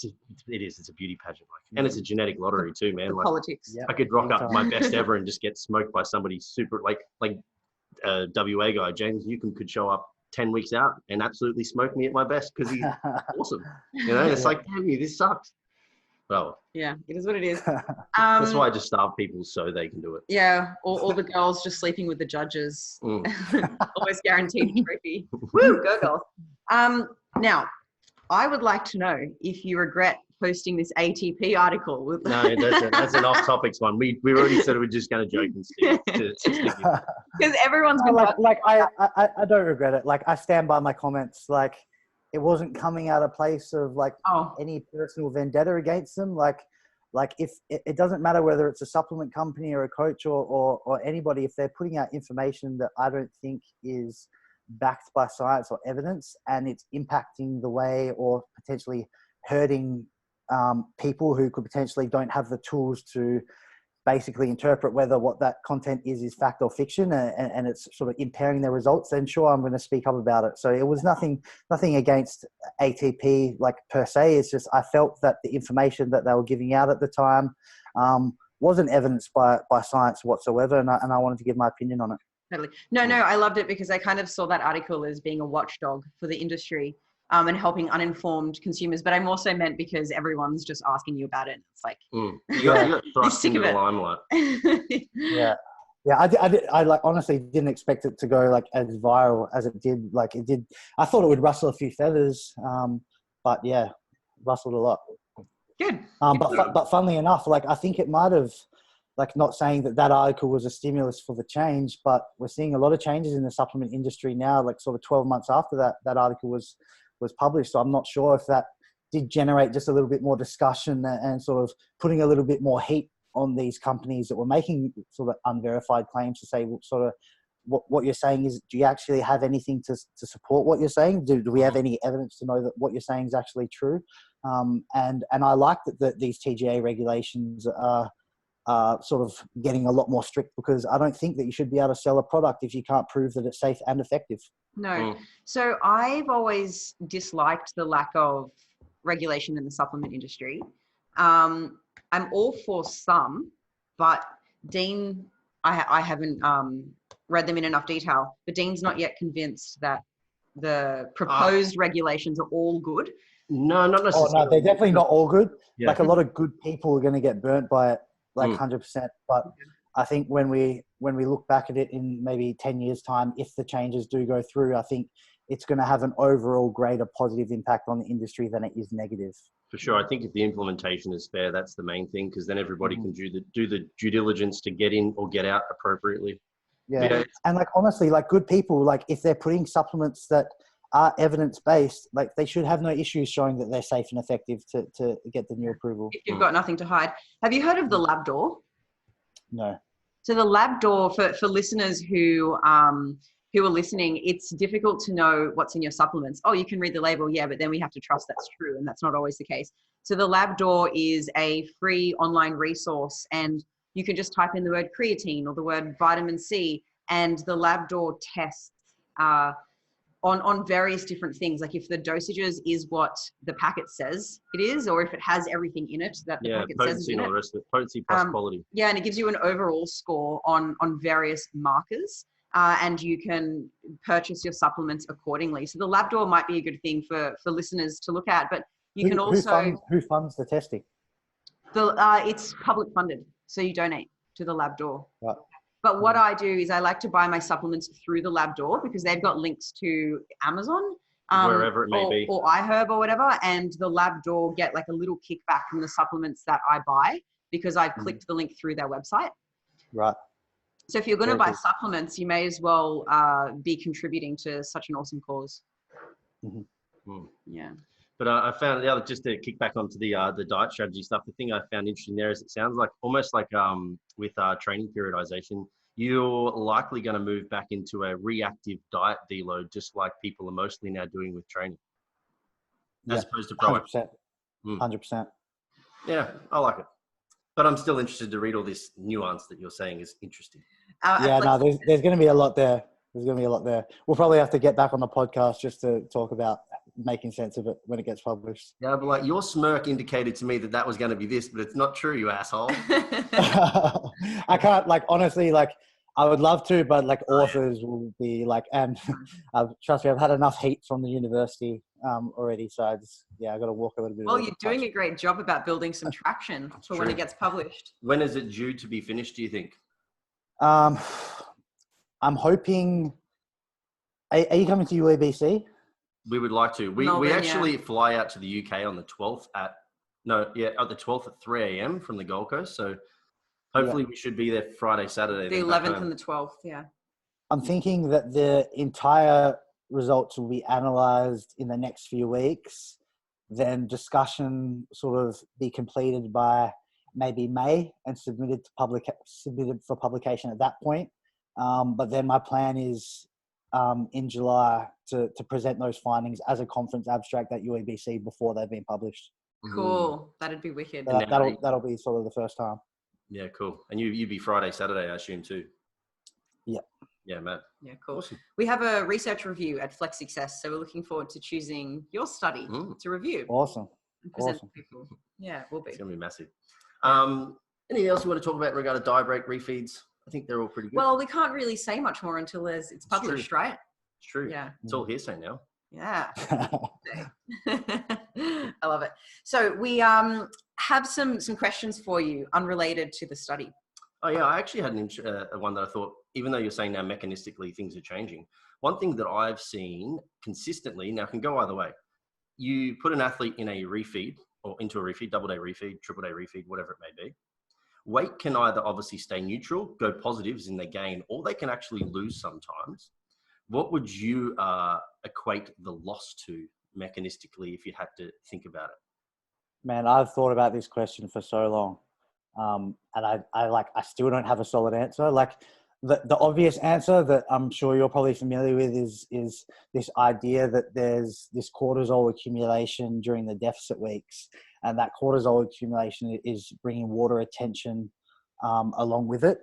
it is. It's a beauty pageant. And it's a genetic lottery too, man. Like, politics. I could rock up my best ever and just get smoked by somebody super, like a WA guy. James Newcomb could show up 10 weeks out and absolutely smoke me at my best because he's awesome. You know, it's like, damn you, this sucks. Well, yeah, it is what it is. That's why I just starve people so they can do it. Yeah, or the girls just sleeping with the judges. Almost guaranteed a trophy. Woo, go girls. Now, I would like to know if you regret posting this ATP article. No, that's an off-topics one. We already said we're just going to joke and stick. Because everyone's been I don't regret it. Like, I stand by my comments. Like, it wasn't coming out of place of like any personal vendetta against them. Like if it doesn't matter whether it's a supplement company or a coach or anybody, if they're putting out information that I don't think is backed by science or evidence and it's impacting the way or potentially hurting people who could potentially don't have the tools to basically interpret whether what that content is fact or fiction, and it's sort of impairing their results, then sure, I'm going to speak up about it. So it was nothing against ATP like per se. It's just I felt that the information that they were giving out at the time wasn't evidenced by science whatsoever, and I wanted to give my opinion on it. Totally. No, I loved it because I kind of saw that article as being a watchdog for the industry and helping uninformed consumers. But I'm also meant because everyone's just asking you about it. It's like, you got thrust into the limelight. Yeah. I like honestly didn't expect it to go like as viral as it did. Like it did. I thought it would rustle a few feathers, but yeah, rustled a lot. Good. But funnily enough, like I think it might have, like, not saying that article was a stimulus for the change, but we're seeing a lot of changes in the supplement industry now, like sort of 12 months after that article was published. So I'm not sure if that did generate just a little bit more discussion and sort of putting a little bit more heat on these companies that were making sort of unverified claims to say sort of what you're saying is, do you actually have anything to support what you're saying? Do we have any evidence to know that what you're saying is actually true? And I like that these TGA regulations are sort of getting a lot more strict, because I don't think that you should be able to sell a product if you can't prove that it's safe and effective. No. So I've always disliked the lack of regulation in the supplement industry. I'm all for some, but Dean, I haven't read them in enough detail, but Dean's not yet convinced that the proposed regulations are all good. No, not necessarily. Oh, no, they're definitely not all good. Yeah. Like a lot of good people are going to get burnt by it, like 100%. But I think when we look back at it in maybe 10 years' time, if the changes do go through, I think it's going to have an overall greater positive impact on the industry than it is negative. For sure. I think if the implementation is fair, that's the main thing, because then everybody can do the due diligence to get in or get out appropriately. Yeah. And like, honestly, like good people, like if they're putting supplements that are evidence-based, like they should have no issues showing that they're safe and effective to get the new approval. If you've got nothing to hide. Have you heard of the lab door? No. So the lab door, for listeners who are listening, it's difficult to know what's in your supplements. Oh, you can read the label, yeah, but then we have to trust that's true, and that's not always the case. So the lab door is a free online resource, and you can just type in the word creatine or the word vitamin C, and the lab door tests on various different things. Like if the dosages is what the packet says it is, or if it has everything in it that the packet says is in it. The rest of it. Potency plus quality. Yeah, and it gives you an overall score on various markers, and you can purchase your supplements accordingly. So the lab door might be a good thing for listeners to look at, but you can also... Who funds the testing? It's public funded, so you donate to the lab door. Right. But what I do is I like to buy my supplements through the lab door, because they've got links to Amazon, wherever it may be, or iHerb or whatever, and the lab door get like a little kickback from the supplements that I buy because I've clicked the link through their website. Right. So if you're going to buy supplements, you may as well be contributing to such an awesome cause. Yeah. But I found just to kick back onto the diet strategy stuff, the thing I found interesting there is it sounds like almost like with training periodization, you're likely going to move back into a reactive diet deload, just like people are mostly now doing with training, as opposed to proactive. 100%. Yeah, I like it. But I'm still interested to read all this nuance that you're saying is interesting. There's going to be a lot there. We'll probably have to get back on the podcast just to talk about making sense of it when it gets published. Yeah, but like your smirk indicated to me that was going to be this, but it's not true, you asshole. I can't, like, honestly, like I would love to, but like authors will be like, and trust me, I've had enough heat from the university already. So I got to walk a little bit. Well, you're doing a great job about building some traction for when it gets published. When is it due to be finished, do you think? I'm hoping. Are you coming to UABC? We would like to. We actually fly out to the UK on the 12th at the 12th at 3 a.m. from the Gold Coast. So hopefully we should be there Friday, Saturday. The 11th and the 12th, yeah. I'm thinking that the entire results will be analysed in the next few weeks. Then discussion sort of be completed by maybe May and submitted for publication at that point. But then my plan is in July to present those findings as a conference abstract at UABC before they've been published. Cool. That'd be wicked. That'll be sort of the first time. Yeah, cool. And you'd be Friday, Saturday, I assume too. Yeah. Yeah, Matt. Yeah, cool. Awesome. We have a research review at Flex Success, so we're looking forward to choosing your study to review. Awesome. And present to people. Yeah, we'll be. It's gonna be massive. Anything else you want to talk about in regard to diet break refeeds? I think they're all pretty good. Well, we can't really say much more until it's published, right? It's true. Yeah. It's all hearsay now. Yeah. I love it. So we have some questions for you unrelated to the study. Oh yeah, I actually had one that I thought, even though you're saying now mechanistically things are changing, one thing that I've seen consistently, now it can go either way. You put an athlete in a refeed or into a refeed, double day refeed, triple day refeed, whatever it may be. Weight can either obviously stay neutral, go positives in they gain, or they can actually lose sometimes. What would you equate the loss to mechanistically if you had to think about it? Man, I've thought about this question for so long. And I still don't have a solid answer. Like the obvious answer that I'm sure you're probably familiar with is this idea that there's this cortisol accumulation during the deficit weeks, and that cortisol accumulation is bringing water retention along with it.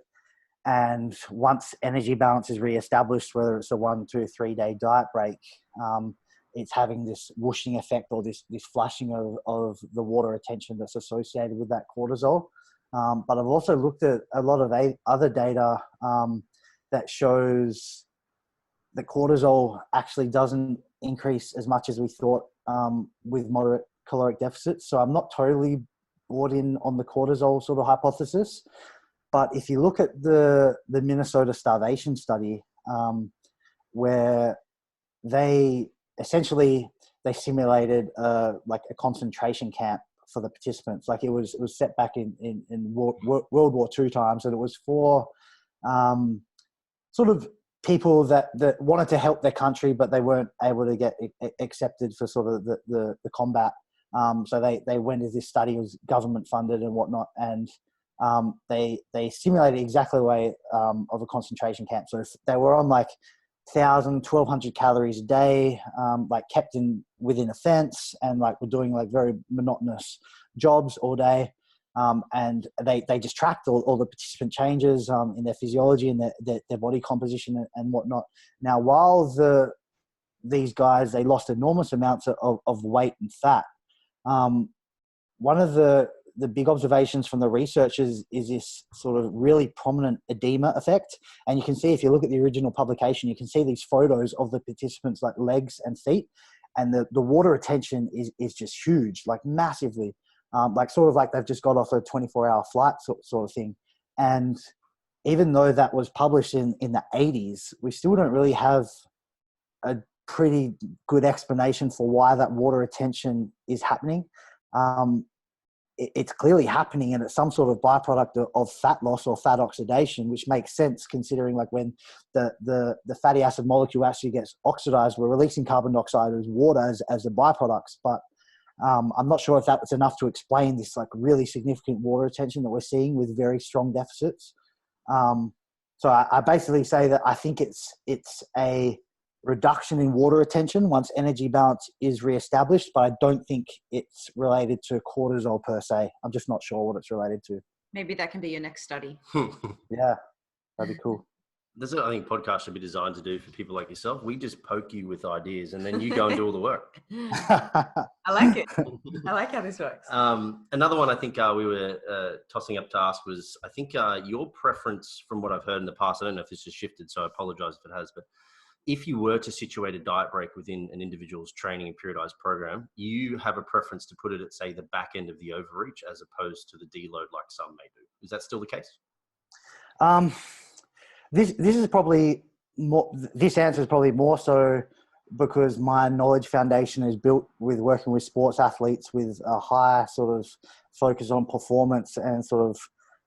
And once energy balance is reestablished, whether it's a 1, 2, 3 day diet break, it's having this whooshing effect or this flushing of the water retention that's associated with that cortisol. But I've also looked at a lot of other data that shows that cortisol actually doesn't increase as much as we thought with moderate caloric deficits. So I'm not totally bought in on the cortisol sort of hypothesis. But if you look at the Minnesota starvation study, where they simulated like a concentration camp for the participants, like it was set back in World War II times, and it was for sort of people that wanted to help their country, but they weren't able to get accepted for sort of the combat. So they went as this study was government funded and whatnot, and they simulated exactly the way of a concentration camp. So they were on like 1,200 calories a day, like kept within a fence, and like were doing like very monotonous jobs all day. And they just tracked all the participant changes in their physiology and their body composition and whatnot. Now, while these guys, they lost enormous amounts of weight and fat, one of the big observations from the researchers is this sort of really prominent edema effect. And you can see, if you look at the original publication, you can see these photos of the participants' like legs and feet, and the water retention is just huge, like massively, like sort of like they've just got off a 24-hour flight sort of thing. And even though that was published in the 80s, we still don't really have a pretty good explanation for why that water retention is happening. It's clearly happening, and it's some sort of byproduct of fat loss or fat oxidation, which makes sense considering like when the fatty acid molecule actually gets oxidized, we're releasing carbon dioxide as water as the byproducts. But I'm not sure if that was enough to explain this like really significant water retention that we're seeing with very strong deficits. So I basically say that I think it's a reduction in water retention once energy balance is reestablished, but I don't think it's related to cortisol per se. I'm just not sure what it's related to. Maybe that can be your next study. Yeah, that'd be cool. That's what I think podcasts should be designed to do for people like yourself. We just poke you with ideas and then you go and do all the work. I like it. I like how this works. Another one I think we were tossing up to ask was, I think your preference from what I've heard in the past, I don't know if this has shifted, so I apologize if it has, but if you were to situate a diet break within an individual's training and periodized program, you have a preference to put it at, say, the back end of the overreach as opposed to the deload like some may do. Is that still the case? This is probably more. This answer is probably more so because my knowledge foundation is built with working with sports athletes with a higher sort of focus on performance and sort of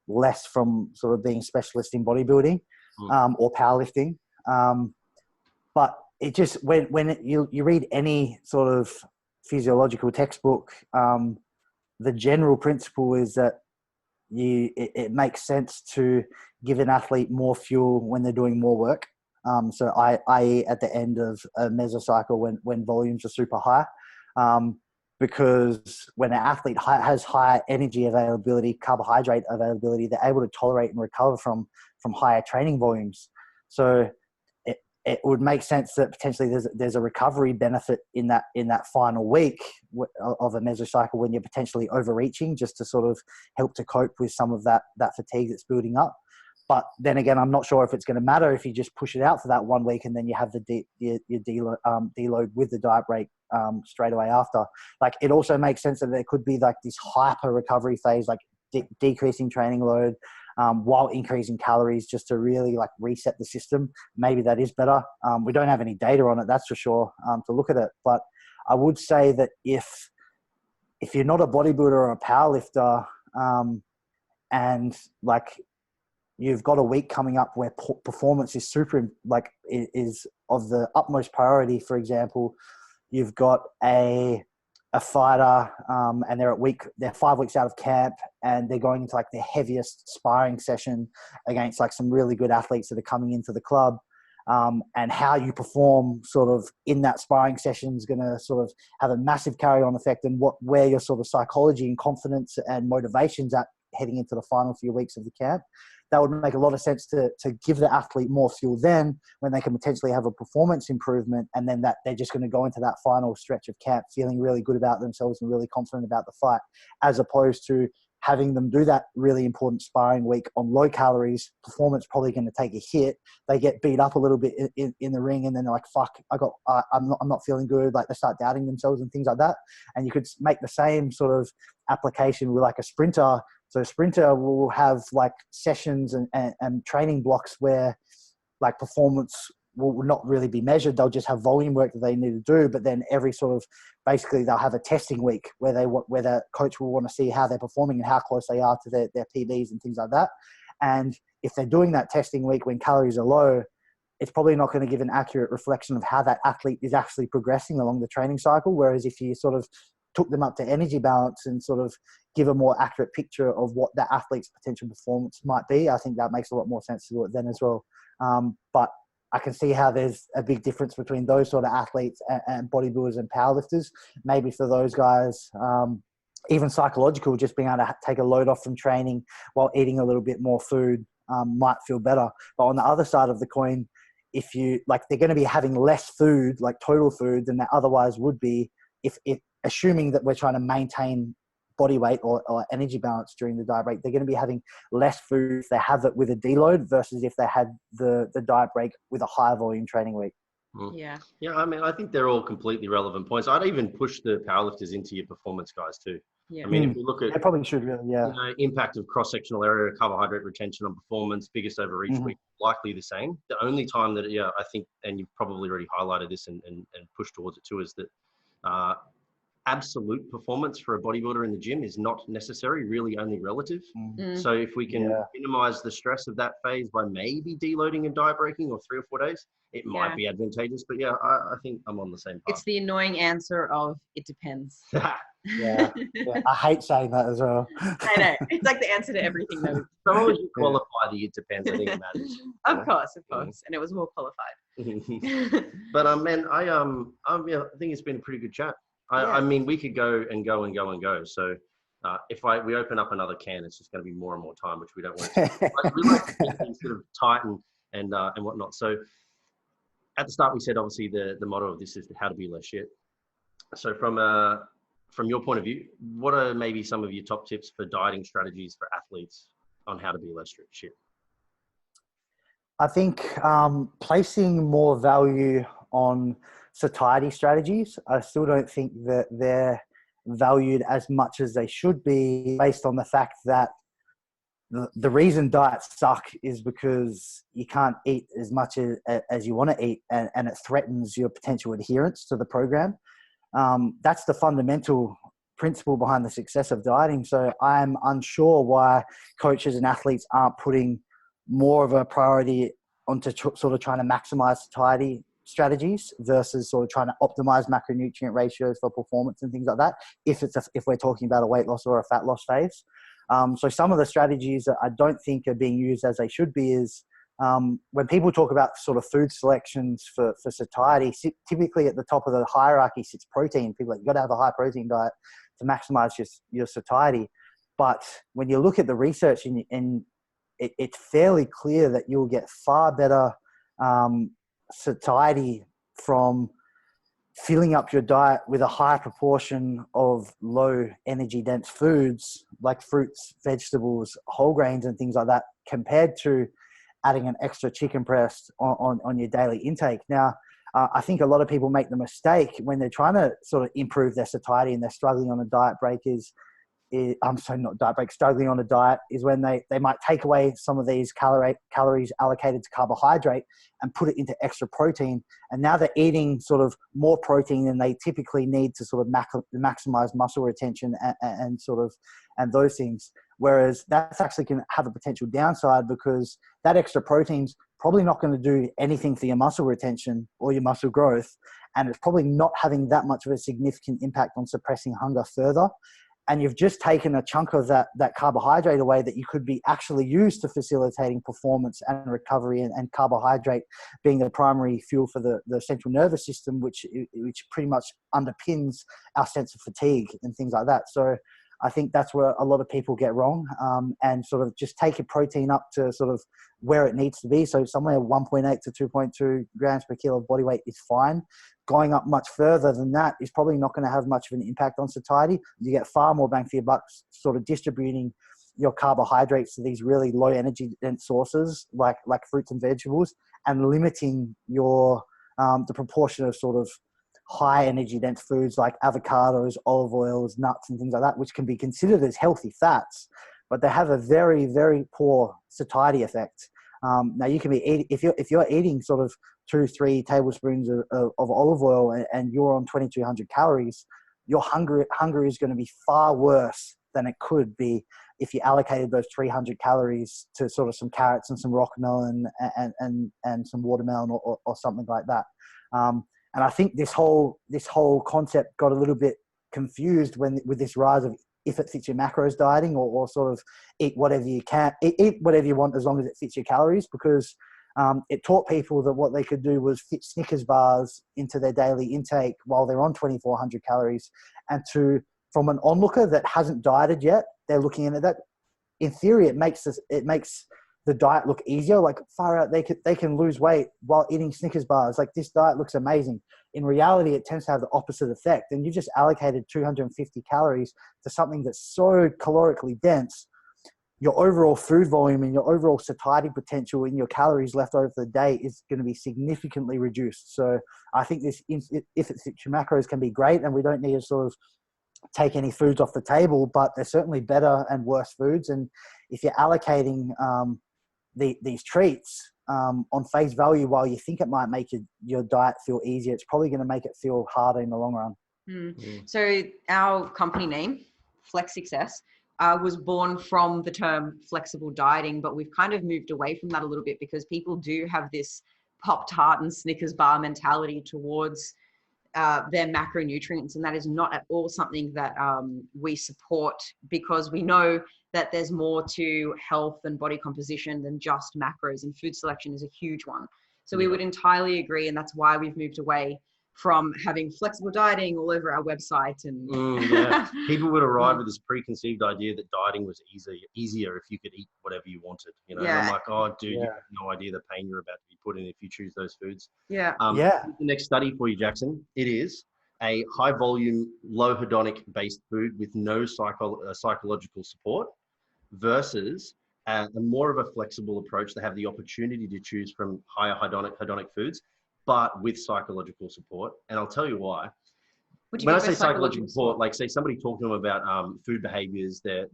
less from sort of being specialist in bodybuilding or powerlifting. But it just when you read any sort of physiological textbook, the general principle is that it makes sense to give an athlete more fuel when they're doing more work. So i.e. at the end of a mesocycle when volumes are super high, because when an athlete has higher energy availability, carbohydrate availability, they're able to tolerate and recover from higher training volumes. So it would make sense that potentially there's a recovery benefit in that final week of a mesocycle when you're potentially overreaching, just to sort of help to cope with some of that fatigue that's building up. But then again, I'm not sure if it's going to matter if you just push it out for that 1 week and then you have your deload with the diet break straight away after. Like, it also makes sense that there could be like this hyper recovery phase, like decreasing training load while increasing calories, just to really like reset the system. Maybe that is better. We don't have any data on it, that's for sure, to look at it. But I would say that if you're not a bodybuilder or a powerlifter, and like you've got a week coming up where performance is is of the utmost priority. For example, you've got a fighter, and they're 5 weeks out of camp, and they're going into like their heaviest sparring session against like some really good athletes that are coming into the club. And how you perform sort of in that sparring session is going to sort of have a massive carry-on effect, and where your sort of psychology and confidence and motivation's at heading into the final few weeks of the camp. That would make a lot of sense to give the athlete more fuel then, when they can potentially have a performance improvement, and then that they're just going to go into that final stretch of camp feeling really good about themselves and really confident about the fight, as opposed to having them do that really important sparring week on low calories. Performance probably going to take a hit. They get beat up a little bit in the ring, and then they're like, fuck, I'm not feeling good. Like, they start doubting themselves and things like that. And you could make the same sort of application with like a sprinter. So a sprinter will have like sessions and training blocks where like performance will not really be measured. They'll just have volume work that they need to do. But then every sort of, basically they'll have a testing week where the coach will want to see how they're performing and how close they are to their PBs and things like that. And if they're doing that testing week when calories are low, it's probably not going to give an accurate reflection of how that athlete is actually progressing along the training cycle. Whereas if you sort of took them up to energy balance and sort of give a more accurate picture of what the athlete's potential performance might be, I think that makes a lot more sense to do it then as well. But I can see how there's a big difference between those sort of athletes and bodybuilders and powerlifters. Maybe for those guys, even psychological, just being able to take a load off from training while eating a little bit more food might feel better. But on the other side of the coin, if you like, they're going to be having less food, like total food, than they otherwise would be if assuming that we're trying to maintain body weight or energy balance during the diet break. They're going to be having less food if they have it with a deload versus if they had the diet break with a higher volume training week. Yeah. Yeah, I mean, I think they're all completely relevant points. I'd even push the powerlifters into your performance guys too. Yeah. I mean, if we look at, they probably should really, yeah. Impact of cross-sectional area, carbohydrate retention on performance, biggest overreach week, likely the same. The only time that, I think, and you've probably already highlighted this and pushed towards it too, is that absolute performance for a bodybuilder in the gym is not necessary, really only relative. So if we can minimize the stress of that phase by maybe deloading and diet breaking or 3 or 4 days, it might be advantageous. But I think I'm on the same path. It's the annoying answer of it depends. Yeah. I hate saying that as well. I know. It's like the answer to everything though. So long as you qualify the it depends, I think it matters. Of course. And it was more qualified. But man, I think it's been a pretty good chat. I mean, we could go and go and go and go. So if we open up another can, it's just going to be more and more time, which we don't want to. We like to keep things sort of tight and whatnot. So at the start, we said obviously the motto of this is how to be less shit. So from your point of view, what are maybe some of your top tips for dieting strategies for athletes on how to be less shit? I think placing more value on satiety strategies. I still don't think that they're valued as much as they should be, based on the fact that the reason diets suck is because you can't eat as much as you want to eat, and it threatens your potential adherence to the program. That's the fundamental principle behind the success of dieting. So I'm unsure why coaches and athletes aren't putting more of a priority onto sort of trying to maximize satiety strategies versus sort of trying to optimize macronutrient ratios for performance and things like that, if we're talking about a weight loss or a fat loss phase. So some of the strategies that I don't think are being used as they should be is when people talk about sort of food selections for satiety, typically at the top of the hierarchy sits protein. People are like, you've got to have a high protein diet to maximize your satiety. But when you look at the research, and it's fairly clear that you'll get far better satiety from filling up your diet with a high proportion of low energy dense foods like fruits, vegetables, whole grains and things like that, compared to adding an extra chicken breast on your daily intake. Now, I think a lot of people make the mistake when they're trying to sort of improve their satiety and they're struggling on a diet break struggling on a diet is when they might take away some of these calories allocated to carbohydrate and put it into extra protein. And now they're eating sort of more protein than they typically need to sort of maximize muscle retention and those things. Whereas that's actually can have a potential downside, because that extra protein's probably not going to do anything for your muscle retention or your muscle growth. And it's probably not having that much of a significant impact on suppressing hunger further. And you've just taken a chunk of that carbohydrate away that you could be actually used to facilitating performance and recovery, and carbohydrate being the primary fuel for the central nervous system, which pretty much underpins our sense of fatigue and things like that. So I think that's where a lot of people get wrong, and sort of just take your protein up to sort of where it needs to be. So somewhere 1.8 to 2.2 grams per kilo of body weight is fine. Going up much further than that is probably not going to have much of an impact on satiety. You get far more bang for your buck sort of distributing your carbohydrates to these really low energy dense sources like fruits and vegetables, and limiting your the proportion of sort of high energy dense foods like avocados, olive oils, nuts and things like that, which can be considered as healthy fats, but they have a very, very poor satiety effect. Now you can be eating, if you're eating sort of 2-3 tablespoons of olive oil and you're on 2,200 calories, your hunger is going to be far worse than it could be if you allocated those 300 calories to sort of some carrots and some rock melon and some watermelon or something like that. And I think this whole concept got a little bit confused with this rise of if it fits your macros dieting, or sort of eat whatever you can, eat whatever you want as long as it fits your calories, because it taught people that what they could do was fit Snickers bars into their daily intake while they're on 2,400 calories. And from an onlooker that hasn't dieted yet, they're looking at that. In theory, it makes the diet look easier. Like, far out, they can lose weight while eating Snickers bars. Like, this diet looks amazing. In reality, it tends to have the opposite effect. And you just allocated 250 calories to something that's so calorically dense. Your overall food volume and your overall satiety potential in your calories left over for the day is going to be significantly reduced. So I think this, if it fits your macros, can be great, and we don't need to sort of take any foods off the table, but there's certainly better and worse foods. And if you're allocating these treats on face value, while you think it might make your diet feel easier, it's probably going to make it feel harder in the long run. So our company name, Flex Success, was born from the term flexible dieting, but we've kind of moved away from that a little bit, because people do have this Pop-Tart and Snickers bar mentality towards their macronutrients, and that is not at all something that we support, because we know that there's more to health and body composition than just macros, and food selection is a huge one. So we would entirely agree, and that's why we've moved away from having flexible dieting all over our website. And yeah. People would arrive with this preconceived idea that dieting was easier if you could eat whatever you wanted. You know, and I'm like, oh, dude, you have no idea the pain you're about to be put in if you choose those foods. Yeah. The next study for you, Jackson. It is a high volume, low hedonic based food with no psychological support versus a more of a flexible approach. They have the opportunity to choose from higher hedonic foods, but with psychological support. And I'll tell you why. When I say psychological support, like say somebody talking to them about food behaviors, their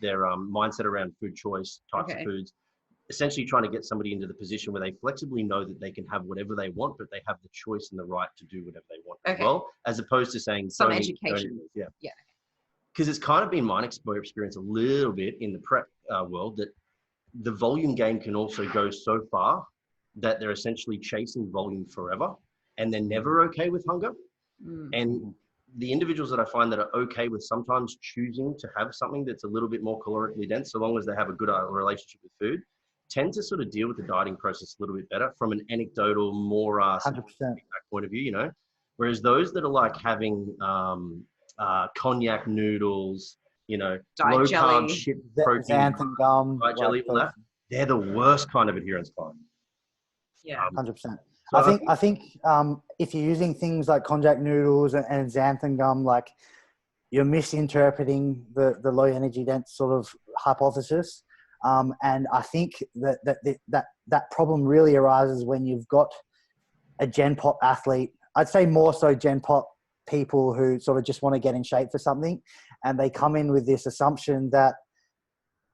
mindset around food choice, types of foods, essentially trying to get somebody into the position where they flexibly know that they can have whatever they want, but they have the choice and the right to do whatever they want as well, as opposed to saying some education. Yeah. Because it's kind of been my experience a little bit in the prep world that the volume game can also go so far that they're essentially chasing volume forever and they're never okay with hunger. And the individuals that I find that are okay with sometimes choosing to have something that's a little bit more calorically dense, so long as they have a good relationship with food, tend to sort of deal with the dieting process a little bit better from an anecdotal, more 100% point of view, you know. Whereas those that are like having cognac noodles, you know, low carb shit protein, xanthan gum, diet jelly, all that, they're the worst kind of adherence client. Yeah, 100%. So I think if you're using things like konjac noodles and xanthan gum, like you're misinterpreting the low energy dense sort of hypothesis. And I think that problem really arises when you've got a Gen Pop athlete. I'd say more so Gen Pop people who sort of just want to get in shape for something, and they come in with this assumption that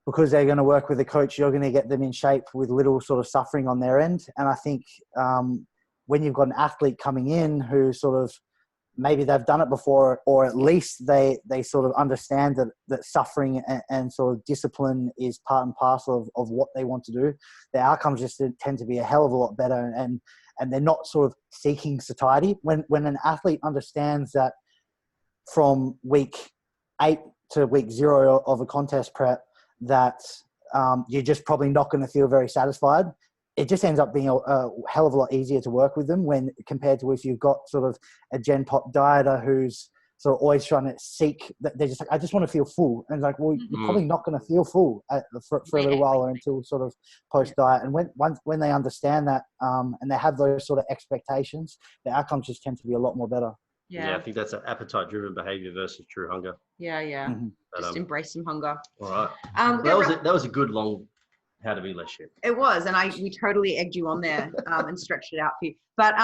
because they're going to work with a coach, you're going to get them in shape with little sort of suffering on their end. And I think when you've got an athlete coming in who sort of maybe they've done it before, or at least they sort of understand that suffering and sort of discipline is part and parcel of what they want to do, their outcomes just tend to be a hell of a lot better. And they're not sort of seeking satiety. When an athlete understands that from week 8 to week 0 of a contest prep, that you're just probably not going to feel very satisfied, it just ends up being a hell of a lot easier to work with them when compared to if you've got sort of a Gen Pop dieter who's sort of always trying to seek, they're just like, I just want to feel full. And it's like, well, you're probably not going to feel full for a little while or until sort of post-diet. And when they understand that and they have those sort of expectations, the outcomes just tend to be a lot more better. Yeah, I think that's an appetite-driven behavior versus true hunger. Yeah. Mm-hmm. Just embrace some hunger. All right. That was a good long how to be less shit. It was, and we totally egged you on there and stretched it out for you. But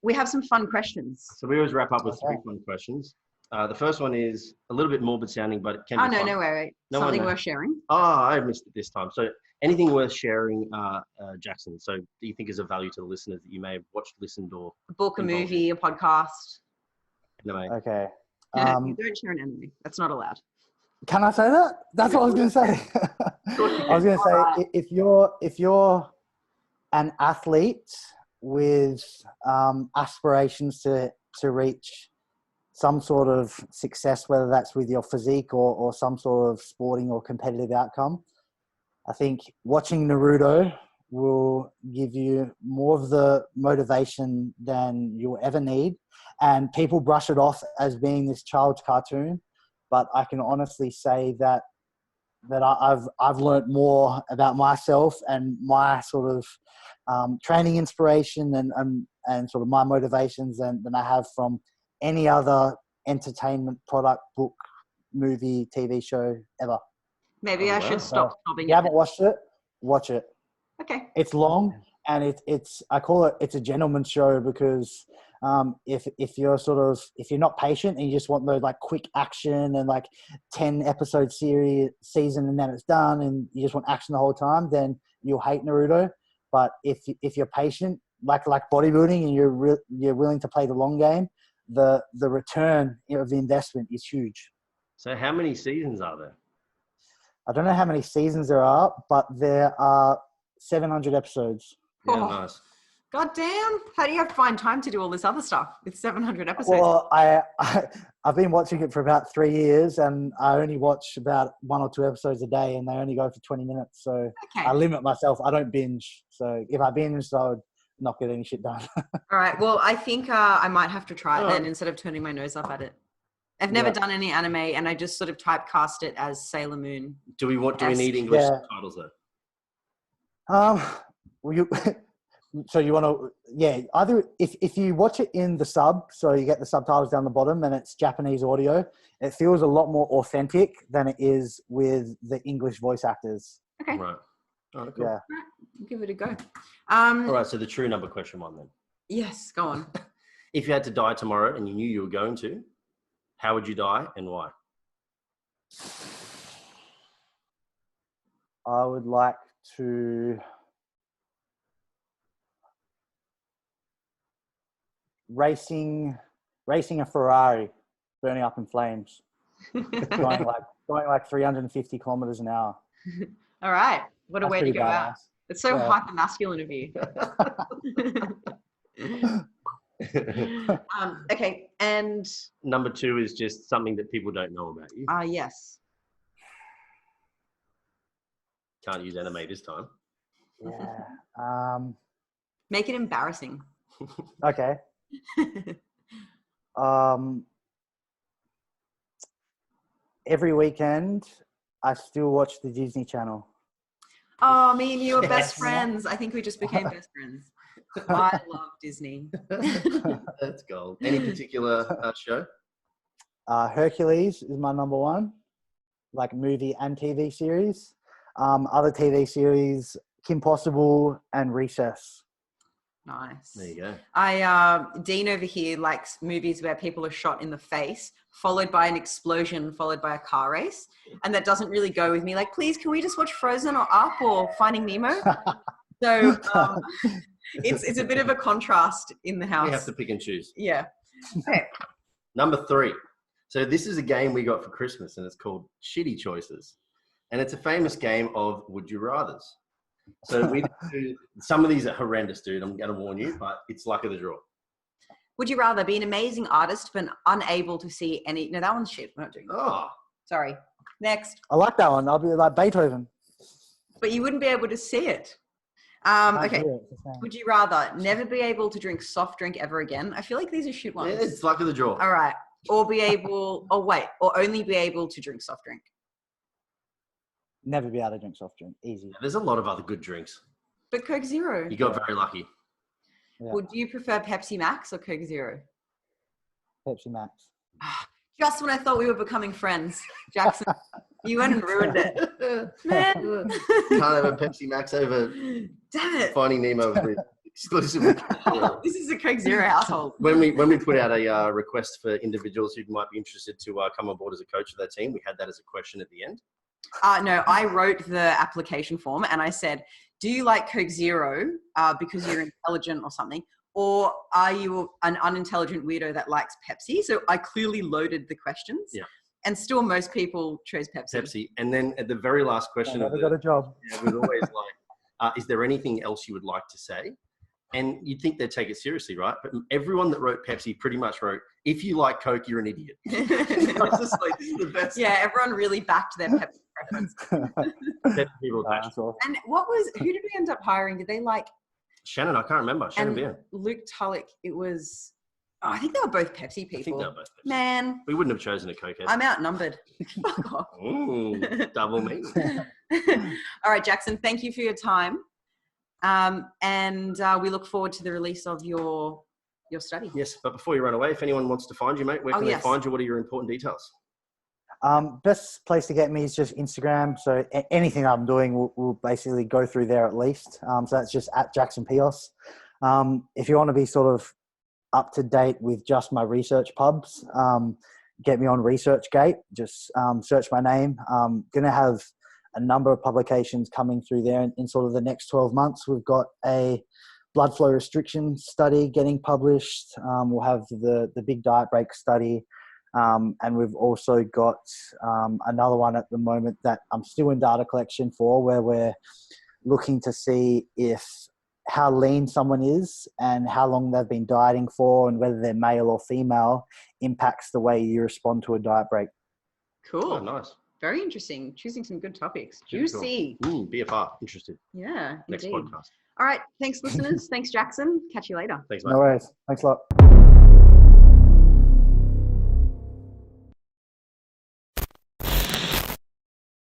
we have some fun questions. So we always wrap up with 3 fun questions. The first one is a little bit morbid sounding, but it can be fun. No, wait. Something worth sharing. I missed it this time. So anything worth sharing, Jackson? So do you think is of value to the listeners that you may have watched, listened, or a book, a movie, a podcast? No, okay. You don't share an enemy. That's not allowed. Can I say that? That's what I was going to say. I was going to say, if you're an athlete with aspirations to reach some sort of success, whether that's with your physique or some sort of sporting or competitive outcome, I think watching Naruto will give you more of the motivation than you'll ever need. And people brush it off as being this child's cartoon, but I can honestly say that I've learned more about myself and my sort of training inspiration and sort of my motivations than I have from any other entertainment product, book, movie, TV show ever. Maybe I should stop snobbing. If you haven't watched it, watch it. Okay. It's long and I call it's a gentleman's show because if you're not patient and you just want those like quick action and like 10 episode season and then it's done and you just want action the whole time, then you'll hate Naruto. But if you're patient, like bodybuilding, and you're willing to play the long game, the return of the investment is huge. So how many seasons are there? I don't know how many seasons there are, but there are 700 episodes. Yeah, nice. God damn. How do you find time to do all this other stuff with 700 episodes? Well, I've been watching it for about 3 years and I only watch about 1 or 2 episodes a day and they only go for 20 minutes. So I limit myself. I don't binge. So if I binge, I would not get any shit done. All right. Well, I think I might have to try it then instead of turning my nose up at it. I've never done any anime, and I just sort of typecast it as Sailor Moon. Do we need English subtitles though? Well, so you want to, either if you watch it in the sub, so you get the subtitles down the bottom and it's Japanese audio, it feels a lot more authentic than it is with the English voice actors. Okay. Right. All right, cool. Yeah. All right, I'll give it a go. All right. So the true number question one then. Yes, go on. If you had to die tomorrow and you knew you were going to, how would you die and why? I would like to racing a Ferrari, burning up in flames, going like 350 kilometers an hour. All right. What a That's way to pretty go badass. out. It's so hyper masculine of you. Okay. And number two is just something that people don't know about you. Yes. Can't use anime this time. Yeah. Make it embarrassing. Okay. Every weekend, I still watch the Disney Channel. Oh, me and you are best friends. I think we just became best friends. I love Disney. That's gold. Any particular show? Hercules is my number one, like movie and TV series. Other TV series, Kim Possible and Recess. Nice. There you go. Dean over here likes movies where people are shot in the face, followed by an explosion, followed by a car race. And that doesn't really go with me. Like, please, can we just watch Frozen or Up or Finding Nemo? So it's a bit of a contrast in the house. We have to pick and choose. Yeah. Okay. Number three. So this is a game we got for Christmas and it's called Shitty Choices. And it's a famous game of Would You Rathers. So we do, some of these are horrendous, dude. I'm going to warn you, but it's luck of the draw. Would you rather be an amazing artist but unable to see any... No, that one's shit. We're not doing that. Oh. Sorry. Next. I like that one. I'll be like Beethoven. But you wouldn't be able to see it. Okay. Would you rather never be able to drink soft drink ever again? I feel like these are shit ones. Yeah, it's luck of the draw. All right. Or only be able to drink soft drink. Never be able to drink soft drink. Easy. There's a lot of other good drinks. But Coke Zero. You got very lucky. Yeah. Would you prefer Pepsi Max or Coke Zero? Pepsi Max. Just when I thought we were becoming friends, Jackson, you went and ruined it. Man. Can't have a Pepsi Max over Damn it. Finding Nemo with exclusively. This is a Coke Zero household. When we put out a request for individuals who might be interested to come on board as a coach of their team, we had that as a question at the end. No, I wrote the application form and I said, do you like Coke Zero because you're intelligent or something? Or are you an unintelligent weirdo that likes Pepsi? So I clearly loaded the questions. Yeah. And still most people chose Pepsi. Pepsi. And then at the very last question, I got a job. Yeah, was always like, is there anything else you would like to say? And you'd think they'd take it seriously, right? But everyone that wrote Pepsi pretty much wrote, if you like Coke, you're an idiot. I was just like, this is the best. Yeah, everyone really backed their Pepsi preference. People And who did we end up hiring? Did they like? Shannon, I can't remember. Shannon Beer. Luke Tulloch, it was, I think they were both Pepsi people. I think they were both Pepsi. Man. We wouldn't have chosen a Cokehead. I'm outnumbered. Fuck off. Ooh, double me. All right, Jackson, thank you for your time. And we look forward to the release of your study. Yes, but before you run away, if anyone wants to find you, mate, where can they find you? What are your important details? Best place to get me is just Instagram. So anything I'm doing will basically go through there at least. So that's just at Jackson Peos. If you want to be sort of up to date with just my research pubs, get me on ResearchGate. Just search my name. Going to have a number of publications coming through there in sort of the next 12 months. We've got a blood flow restriction study getting published. We'll have the big diet break study. And we've also got another one at the moment that I'm still in data collection for, where we're looking to see how lean someone is and how long they've been dieting for and whether they're male or female impacts the way you respond to a diet break. Cool. Oh, nice. Very interesting. Choosing some good topics. Super Juicy. Cool. BFR. Interested. Yeah. Next indeed. podcast. All right. Thanks, listeners. Thanks, Jackson. Catch you later. Thanks, mate. No worries. Thanks a lot.